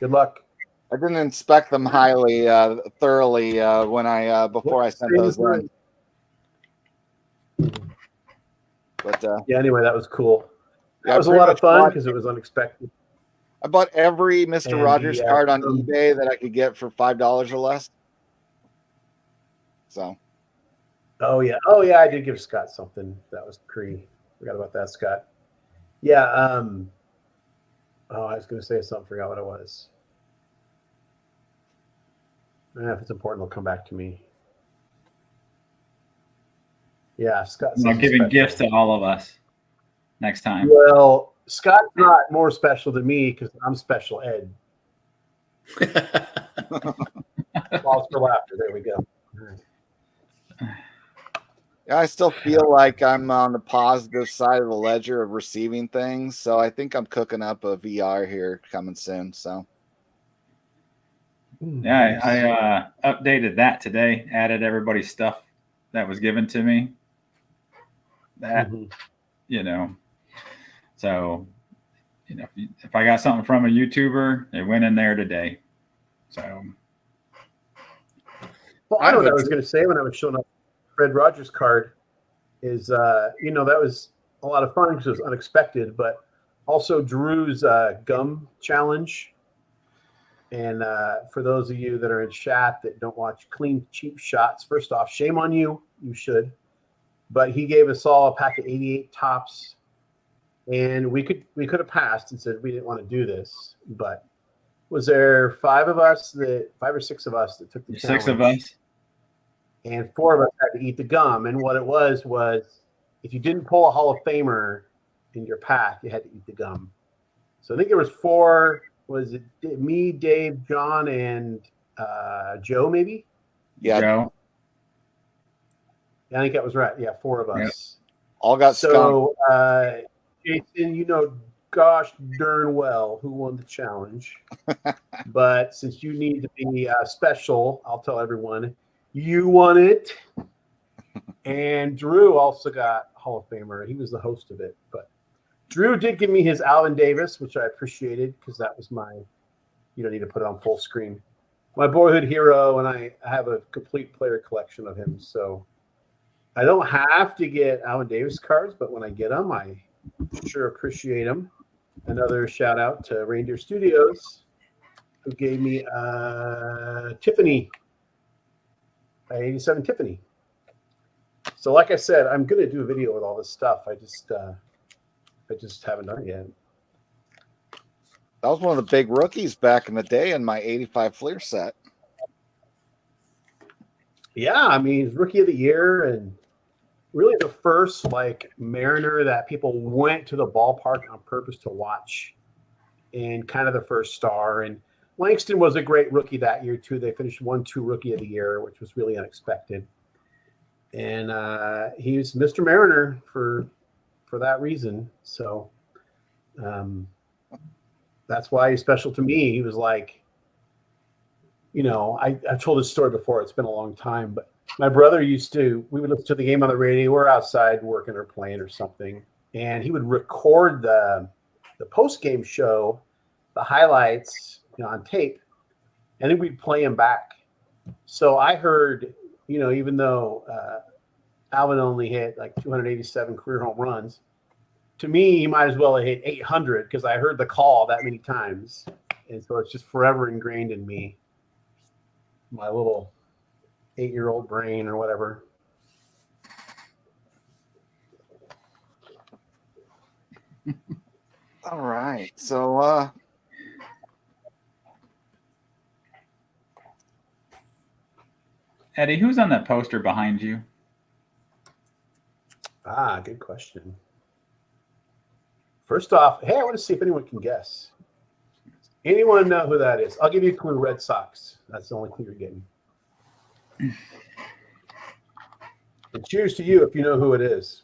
Good luck. I didn't inspect them thoroughly when before I sent those in. But anyway, that was cool. Yeah, that was a lot of fun because it was unexpected. I bought every Mr. Rogers card on eBay that I could get for $5 or less. So. Oh yeah, I did give Scott something. That was pre. Forgot about that, Scott. Yeah. I was going to say something. Forgot what it was. If it's important, it'll come back to me. Yeah, Scott. I'm giving gifts to all of us next time. Well, Scott's not more special to me because I'm special Ed. Pause for laughter. There we go. Yeah, I still feel like I'm on the positive side of the ledger of receiving things, so I think I'm cooking up a VR here coming soon. So. Yeah, I updated that today. Added everybody's stuff that was given to me. That so if I got something from a YouTuber, it went in there today. So well, I know what I was going to say when I was showing up Fred Rogers card is that was a lot of fun because it was unexpected, but also Drew's gum challenge. And for those of you that are in chat that don't watch Clean Cheap Shots, first off, shame on you. You should. But he gave us all a pack of 88 tops, and we could have passed and said we didn't want to do this. But was there 5 or 6 of us that took the challenge? 6 of us, and 4 of us had to eat the gum. And what it was if you didn't pull a Hall of Famer, in your pack, you had to eat the gum. So I think there was 4. Was it me, Dave, John, and Joe? Maybe. Yeah. Joe. Yeah, I think that was right. Yeah, 4 of us. All got skunked. So, Jason, you know, gosh darn well who won the challenge. But since you need to be special, I'll tell everyone you won it. And Drew also got Hall of Famer. He was the host of it. But Drew did give me his Alvin Davis, which I appreciated because that was you don't need to put it on full screen, my boyhood hero. And I have a complete player collection of him. So I don't have to get Alvin Davis cards, but when I get them, I sure appreciate them. Another shout out to Reindeer Studios, who gave me Tiffany, 87 Tiffany. So like I said, I'm going to do a video with all this stuff. I just haven't done it yet. That was one of the big rookies back in the day in my 85 Fleer set. Yeah, I mean, Rookie of the Year and really the first like Mariner that people went to the ballpark on purpose to watch, and kind of the first star. And Langston was a great rookie that year too. They finished 1-2 Rookie of the Year, which was really unexpected. And he was Mr. Mariner for that reason. So that's why he's special to me. He was like, you know, I've told this story before. It's been a long time, but my brother we would listen to the game on the radio. We're outside working or playing or something. And he would record the post-game show, the highlights, you know, on tape. And then we'd play them back. So I heard, you know, even though Alvin only hit like 287 career home runs, to me, he might as well have hit 800 because I heard the call that many times. And so it's just forever ingrained in me, my little 8-year-old brain or whatever. All right. So, Eddie, who's on that poster behind you? Good question. First off, hey, I want to see if anyone can guess. Anyone know who that is? I'll give you a clue. Red Sox. That's the only clue you're getting. And cheers to you if you know who it is.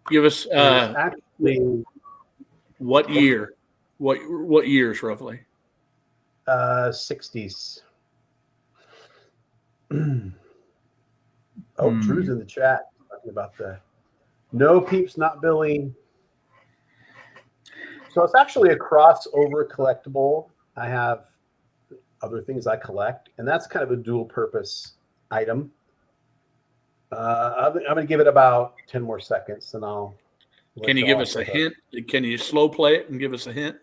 Give us Actually, what year? What years roughly? 60s. Drew's in the chat talking about the no peeps, not Billy. So it's actually a crossover collectible. I have other things I collect, and that's kind of a dual purpose item. I'm going to give it about 10 more seconds, and I'll. Can you give us a hint? Can you slow play it and give us a hint?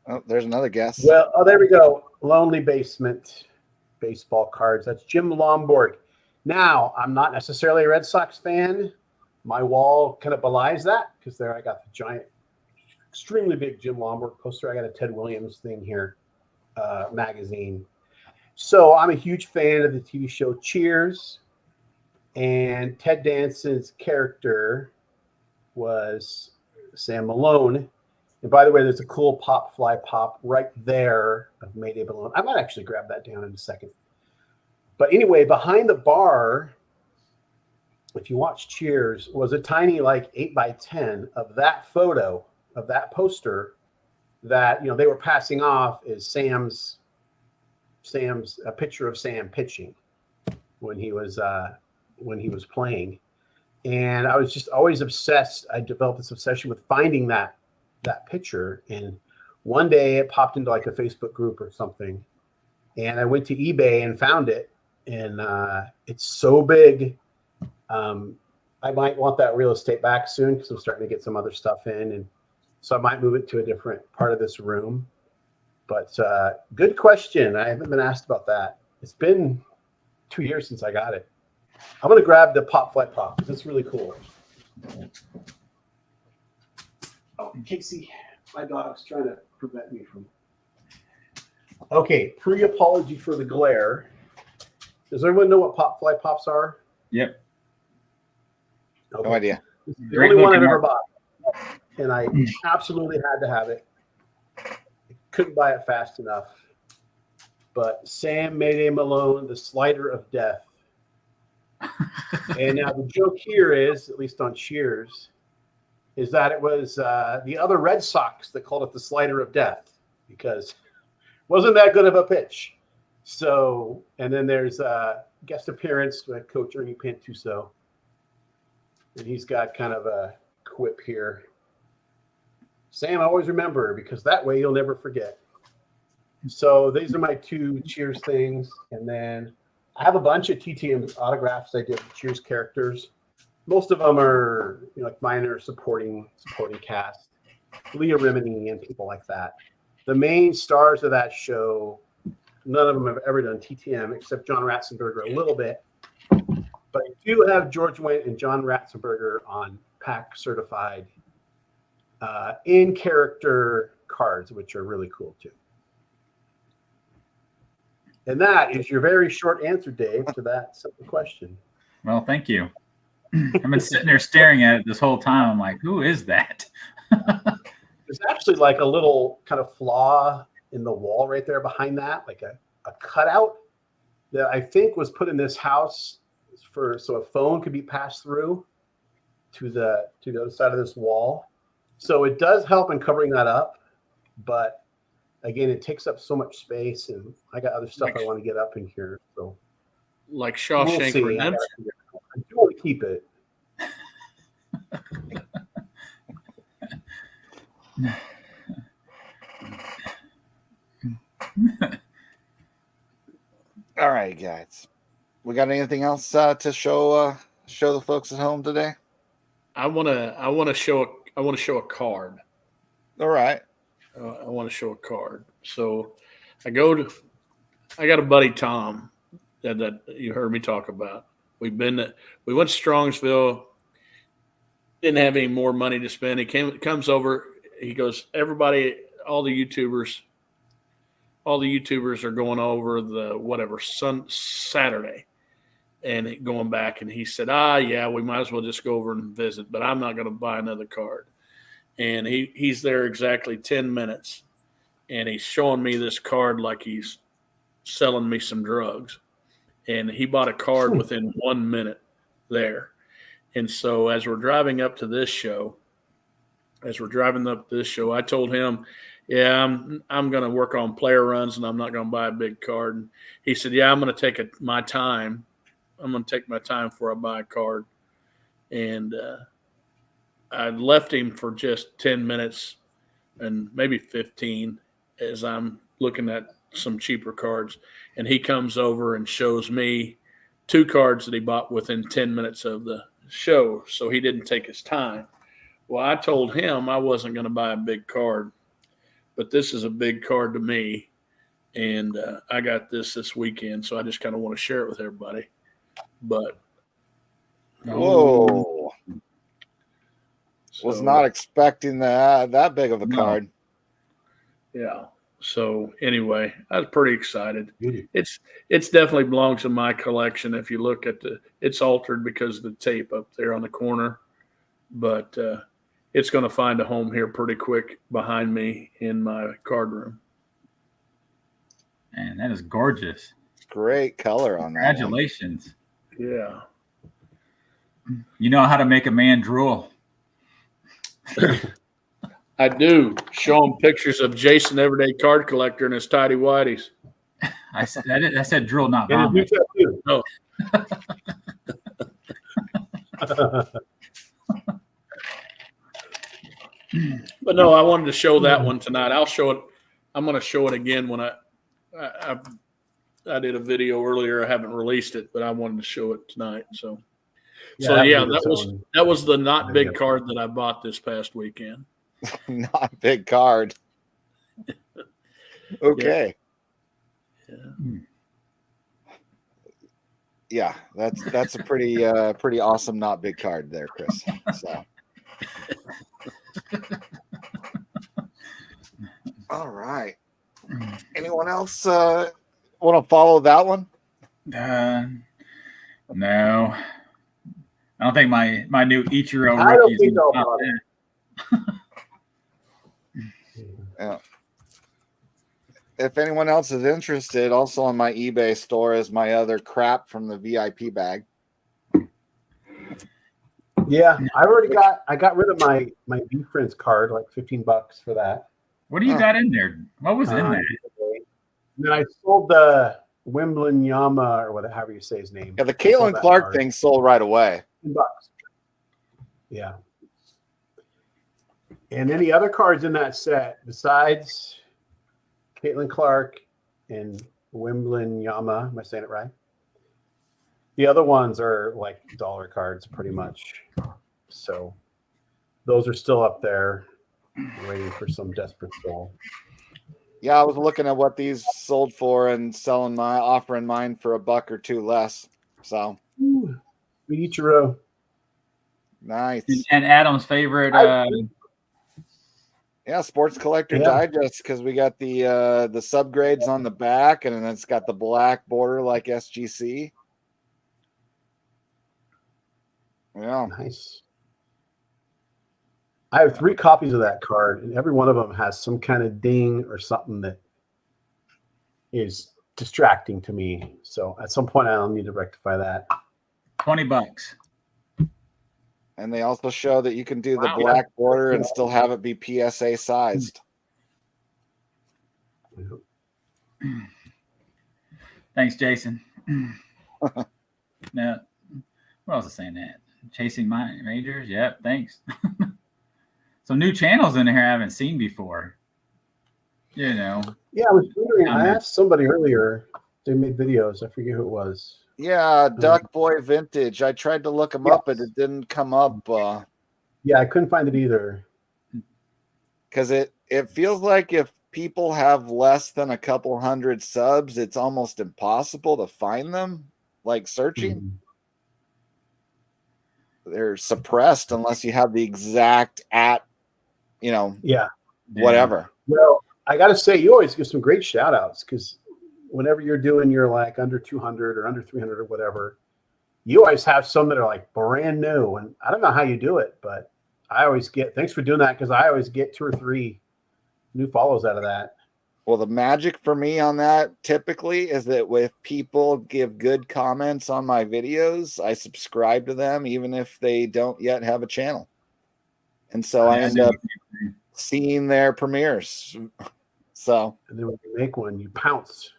Oh, there's another guess. Well, there we go. Lonely Basement baseball cards. That's Jim Lomborg. Now, I'm not necessarily a Red Sox fan. My wall kind of belies that because there I got the giant, extremely big Jim Lomborg poster. I got a Ted Williams thing here, magazine. So I'm a huge fan of the TV show Cheers. And Ted Danson's character was Sam Malone. And by the way, there's a cool Pop Fly Pop right there of Mayday Balloon. I might actually grab that down in a second. But anyway, behind the bar, if you watch Cheers, was a tiny like 8x10 of that photo, of that poster that, you know, they were passing off as Sam's a picture of Sam pitching when he was playing. And I was just always obsessed. I developed this obsession with finding that picture. And one day it popped into like a Facebook group or something. And I went to eBay and found it. And it's so big. I might want that real estate back soon because I'm starting to get some other stuff in. And so I might move it to a different part of this room. But good question. I haven't been asked about that. It's been 2 years since I got it. I'm going to grab the Pop Fly Pop because it's really cool. Oh, Casey, my dog's trying to prevent me from. Okay, pre-apology for the glare. Does everyone know what Pop Fly Pops are? Yep. No idea. It's the Great only one I've looking ever bought, and I absolutely had to have it. Couldn't buy it fast enough. But Sam Mayday Malone, the Slider of Death. And now the joke here is, at least on Cheers, is that it was the other Red Sox that called it the Slider of Death because it wasn't that good of a pitch. So, and then there's a guest appearance with Coach Ernie Pantuso. And he's got kind of a quip here. Sam, always remember, because that way you'll never forget. So these are my two Cheers things. And then I have a bunch of TTM autographs I did with Cheers characters. Most of them are like minor supporting cast, Leah Remini and people like that. The main stars of that show, none of them have ever done TTM except John Ratzenberger a little bit. But I do have George Wendt and John Ratzenberger on PAC certified in character cards, which are really cool too. And that is your very short answer, Dave, to that simple question. Well, thank you. I've been sitting there staring at it this whole time. I'm like, who is that? There's actually like a little kind of flaw in the wall right there behind that, like a cutout that I think was put in this house so a phone could be passed through to the other side of this wall. So it does help in covering that up, but again, it takes up so much space, and I got other stuff I want to get up in here. So, like Shawshank Redemption. I do want to keep it. All right, guys. We got anything else to show the folks at home today? I want to show a card. All right. I want to show a card. So I got a buddy, Tom, that you heard me talk about. We went to Strongsville, didn't have any more money to spend. He comes over, he goes, everybody, all the YouTubers are going over the Saturday and going back. And he said, yeah, we might as well just go over and visit, but I'm not going to buy another card. And he's there exactly 10 minutes, and he's showing me this card like he's selling me some drugs. And he bought a card within 1 minute there. And so as we're driving up to this show, I told him, yeah, I'm going to work on player runs, and I'm not going to buy a big card. And he said, yeah, I'm going to take my time. I'm going to take my time before I buy a card. And I left him for just 10 minutes and maybe 15 as I'm looking at some cheaper cards. And he comes over and shows me two cards that he bought within 10 minutes of the show. So he didn't take his time. Well, I told him I wasn't going to buy a big card, but this is a big card to me. And I got this weekend. So I just kind of want to share it with everybody. But whoa. Was not expecting that big of a card. Yeah. So anyway, I was pretty excited. It's definitely belongs in my collection. If you look at it's altered because of the tape up there on the corner, but it's going to find a home here pretty quick behind me in my card room. Man, that is gorgeous. Great color on that. Congratulations. Yeah. You know how to make a man drool. I do. Show him pictures of Jason Everyday Card Collector and his tidy whities. I said drool, not vomit. No. But no, I wanted to show that one tonight. I'll show it. I'm going to show it again when I did a video earlier. I haven't released it, but I wanted to show it tonight. So that was the not big card that I bought this past weekend. Not big card. Okay. Yeah, that's a pretty awesome not big card there, Chris. So. All right. Anyone else want to follow that one? No. I don't think my new Ichiro I don't rookie is think gonna I'll top bother. that. Yeah. If anyone else is interested, also on my eBay store is my other crap from the VIP bag. Yeah, I got rid of my B Friends card, like $15 for that. What do you got in there? What was in there? And then I sold the Wimbledon Yama or whatever, however you say his name. Yeah, the I sold Caitlin that Clark card. thing sold right away. $10. Yeah. And any other cards in that set besides Caitlin Clark and Wimbledon Yama? Am I saying it right? The other ones are like dollar cards, pretty much. So those are still up there, waiting for some desperate soul. Yeah, I was looking at what these sold for and offering mine for $1 or $2 less. So Ichiro. nice. And Adam's favorite. Yeah, Sports Collector Digest, because we got the subgrades on the back, and then it's got the black border like SGC. Yeah, Nice. I have 3 copies of that card, and every one of them has some kind of ding or something that is distracting to me. So at some point, I'll need to rectify that. $20. and they also show that you can do the Wow. black border and still have it be PSA sized. Thanks, Jason. Now, what else is saying that? Chasing my Rangers? Yep, thanks. Some new channels in here I haven't seen before. You know. Yeah, I was wondering. I asked somebody earlier. They made videos. I forget who it was. Yeah, Duck Boy Vintage. I tried to look him up, but it didn't come up. Yeah, I couldn't find it either. Because it feels like if people have less than a couple hundred subs, it's almost impossible to find them. Like searching, they're suppressed unless you have the exact whatever. Well, I got to say, you always give some great shout outs because whenever you're doing your like under 200 or under 300 or whatever, you always have some that are like brand new. And I don't know how you do it, but I always get, thanks for doing that, because I always get 2 or 3 new follows out of that. Well, the magic for me on that typically is that if people give good comments on my videos, I subscribe to them even if they don't yet have a channel. And so I end up seeing their premieres. So, and then when you make one, you pounce.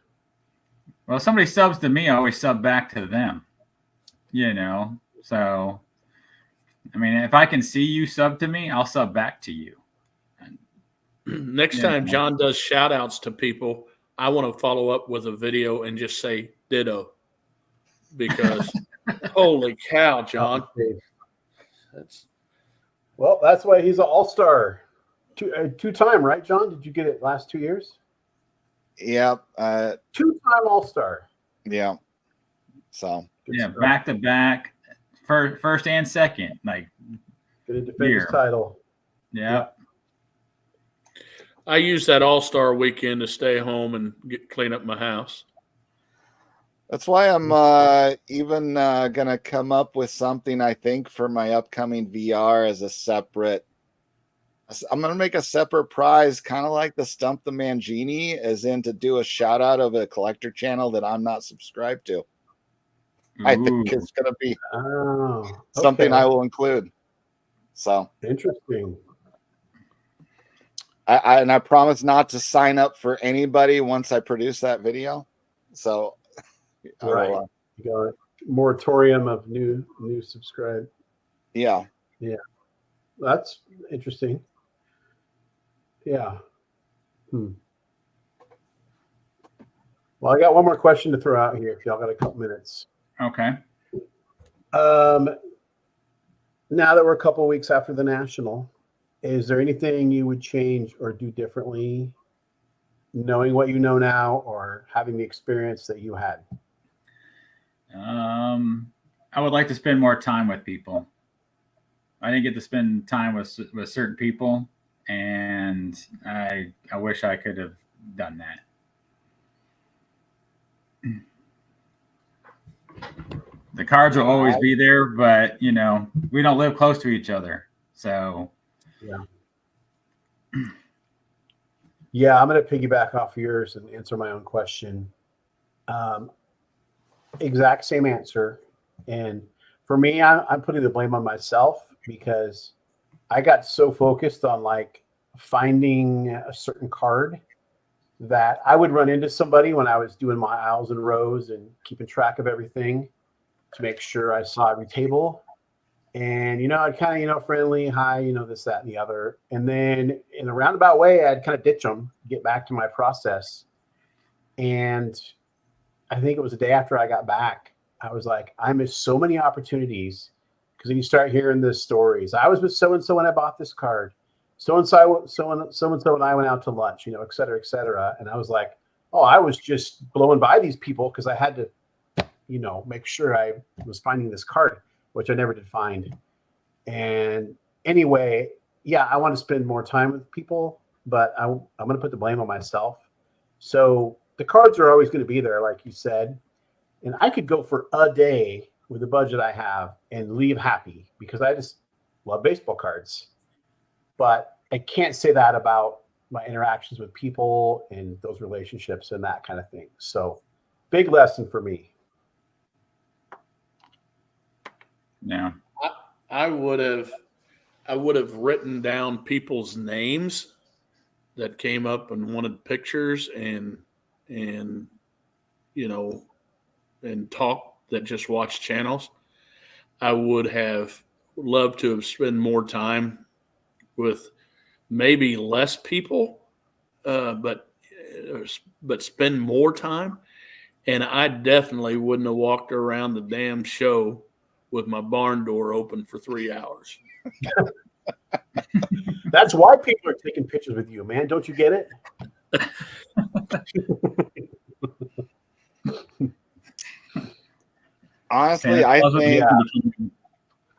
Well, if somebody subs to me, I always sub back to them. You know, so I mean, if I can see you sub to me, I'll sub back to you. Next time John does shout outs to people, I want to follow up with a video and just say ditto. Because holy cow, John. That's why he's an all-star. 2-time, right, John? Did you get it last 2 years? Yeah. 2-time all-star. Yeah. So. Yeah, back to back, first and second, like gonna defend his title. Yeah. I use that all-star weekend to stay home and clean up my house. That's why I'm even going to come up with something, I think, for my upcoming VR as a separate. I'm going to make a separate prize, kind of like the Stump the Mangini, as in to do a shout out of a collector channel that I'm not subscribed to. I think it's going to be something I will include. So interesting. I promise not to sign up for anybody once I produce that video. So, right, you got a moratorium of new subscribe. Yeah, that's interesting. Yeah. Well, I got one more question to throw out here. If y'all got a couple minutes. Okay. Now that we're a couple of weeks after the National, is there anything you would change or do differently, knowing what you know now or having the experience that you had? I would like to spend more time with people. I didn't get to spend time with certain people, and I wish I could have done that. The cards will always be there, but we don't live close to each other. So yeah, I'm going to piggyback off yours and answer my own question. Exact same answer. And for me, I'm putting the blame on myself because I got so focused on like finding a certain card that I would run into somebody when I was doing my aisles and rows and keeping track of everything to make sure I saw every table. And, I'd kind of, friendly, hi, this, that, and the other. And then in a roundabout way, I'd kind of ditch them, get back to my process. And I think it was the day after I got back, I was like, I missed so many opportunities because then you start hearing the stories. I was with so-and-so when I bought this card. So-and-so and I went out to lunch, et cetera, et cetera. And I was like, oh, I was just blowing by these people because I had to, make sure I was finding this card, which I never did find. And anyway, yeah, I want to spend more time with people, but I'm going to put the blame on myself. So the cards are always going to be there, like you said. And I could go for a day with the budget I have and leave happy because I just love baseball cards. But I can't say that about my interactions with people and those relationships and that kind of thing. So big lesson for me. Yeah. I would have written down people's names that came up and wanted pictures and talk that just watched channels. I would have loved to have spent more time with maybe less people, but spend more time. And I definitely wouldn't have walked around the damn show with my barn door open for 3 hours. That's why people are taking pictures with you, man. Don't you get it? Honestly,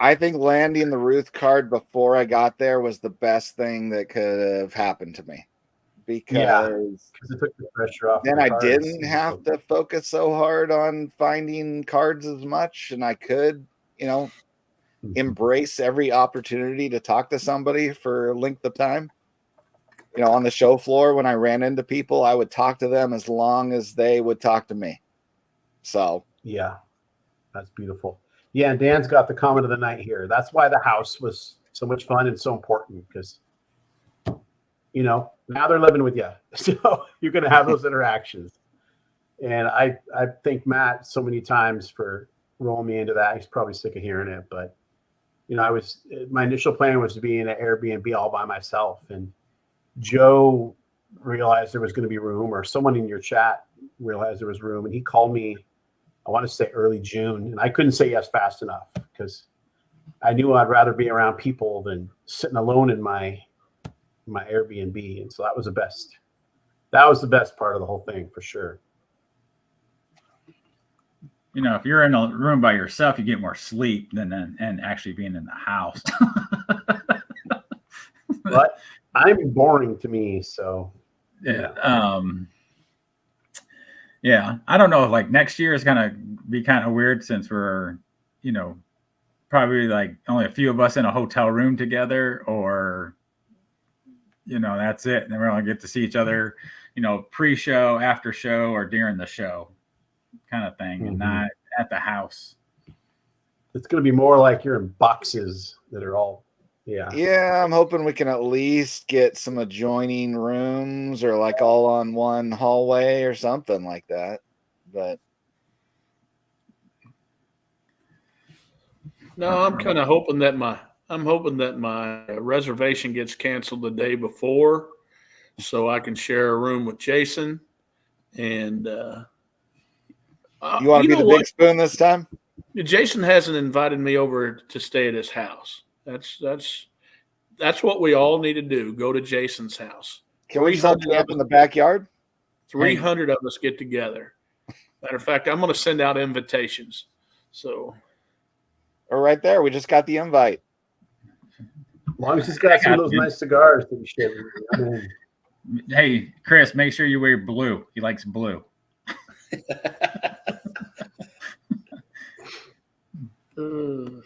I think landing the Ruth card before I got there was the best thing that could have happened to me because it took the pressure off. Then I didn't have to focus so hard on finding cards as much, and I could, embrace every opportunity to talk to somebody for a length of time. On the show floor, when I ran into people, I would talk to them as long as they would talk to me. So yeah, that's beautiful. Yeah, and Dan's got the comment of the night here. That's why the house was so much fun and so important because, now they're living with you. So you're going to have those interactions. And I thank Matt so many times for rolling me into that. He's probably sick of hearing it. But, my initial plan was to be in an Airbnb all by myself. And Joe realized there was going to be room, or someone in your chat realized there was room. And he called me, I want to say early June, and I couldn't say yes fast enough because I knew I'd rather be around people than sitting alone in my Airbnb. And so that was the best. That was the best part of the whole thing for sure. If you're in a room by yourself, you get more sleep than actually being in the house. But I'm boring to me, so yeah. Yeah, I don't know. Like next year is gonna be kind of weird since we're, probably like only a few of us in a hotel room together, or, that's it. And then we're gonna get to see each other, pre-show, after show, or during the show, kind of thing, and not at the house. It's gonna be more like you're in boxes that are all. Yeah, I'm hoping we can at least get some adjoining rooms or like all on one hallway or something like that. But no, I'm kind of hoping that my reservation gets canceled the day before, so I can share a room with Jason. And you want to be the big spoon this time? Jason hasn't invited me over to stay at his house. That's what we all need to do. Go to Jason's house. Can we set you up in the backyard? 300 of us get together. Matter of fact, I'm going to send out invitations. So, or right there, we just got the invite. As long as he's got some of those nice cigars to be sharing. Hey, Chris, make sure you wear blue. He likes blue. And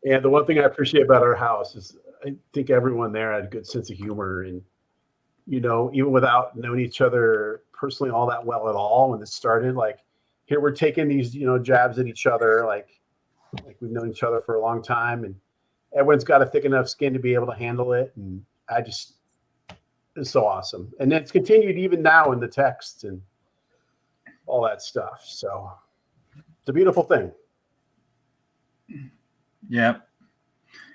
the one thing I appreciate about our house is I think everyone there had a good sense of humor. And, you know, even without knowing each other personally all that well at all, when it started, like, here we're taking these, you know, jabs at each other, like we've known each other for a long time, and everyone's got a thick enough skin to be able to handle it. And it's so awesome. And it's continued even now in the texts and all that stuff. So it's a beautiful thing. Yep.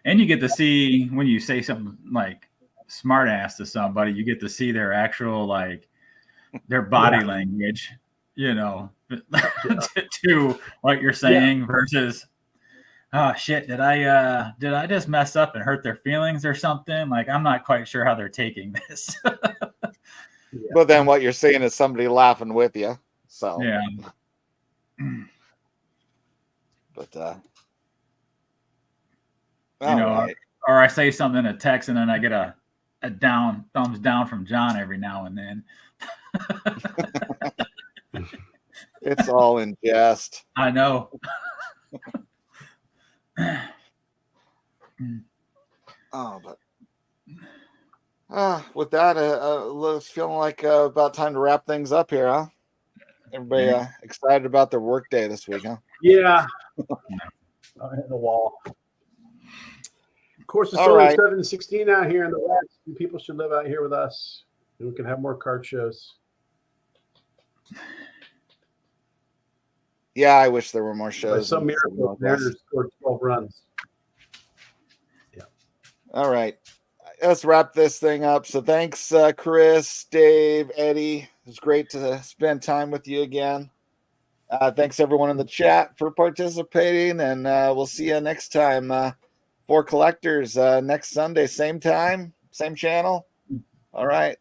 And you get to see when you say something like smart ass to somebody, you get to see their actual, like, their body language, you know, to what you're saying versus, oh shit, did I just mess up and hurt their feelings or something? Like, I'm not quite sure how they're taking this. But then what you're saying is somebody laughing with you. So yeah. But you know, or I say something in a text and then I get a thumbs down from John every now and then. It's all in jest. I know. But with that, it's feeling like about time to wrap things up here, huh? Everybody excited about their work day this week, huh? Yeah. I'll hit the wall. Of course, it's All only right. 7:16 out here in the West, and people should live out here with us. And we can have more card shows. Yeah, I wish there were more shows. By some miracle, Mariners scored 12 runs. Yeah. All right. Let's wrap this thing up. So thanks, Chris, Dave, Eddie. It was great to spend time with you again. Thanks, everyone in the chat, for participating, and we'll see you next time for Collectors next Sunday, same time, same channel. All right.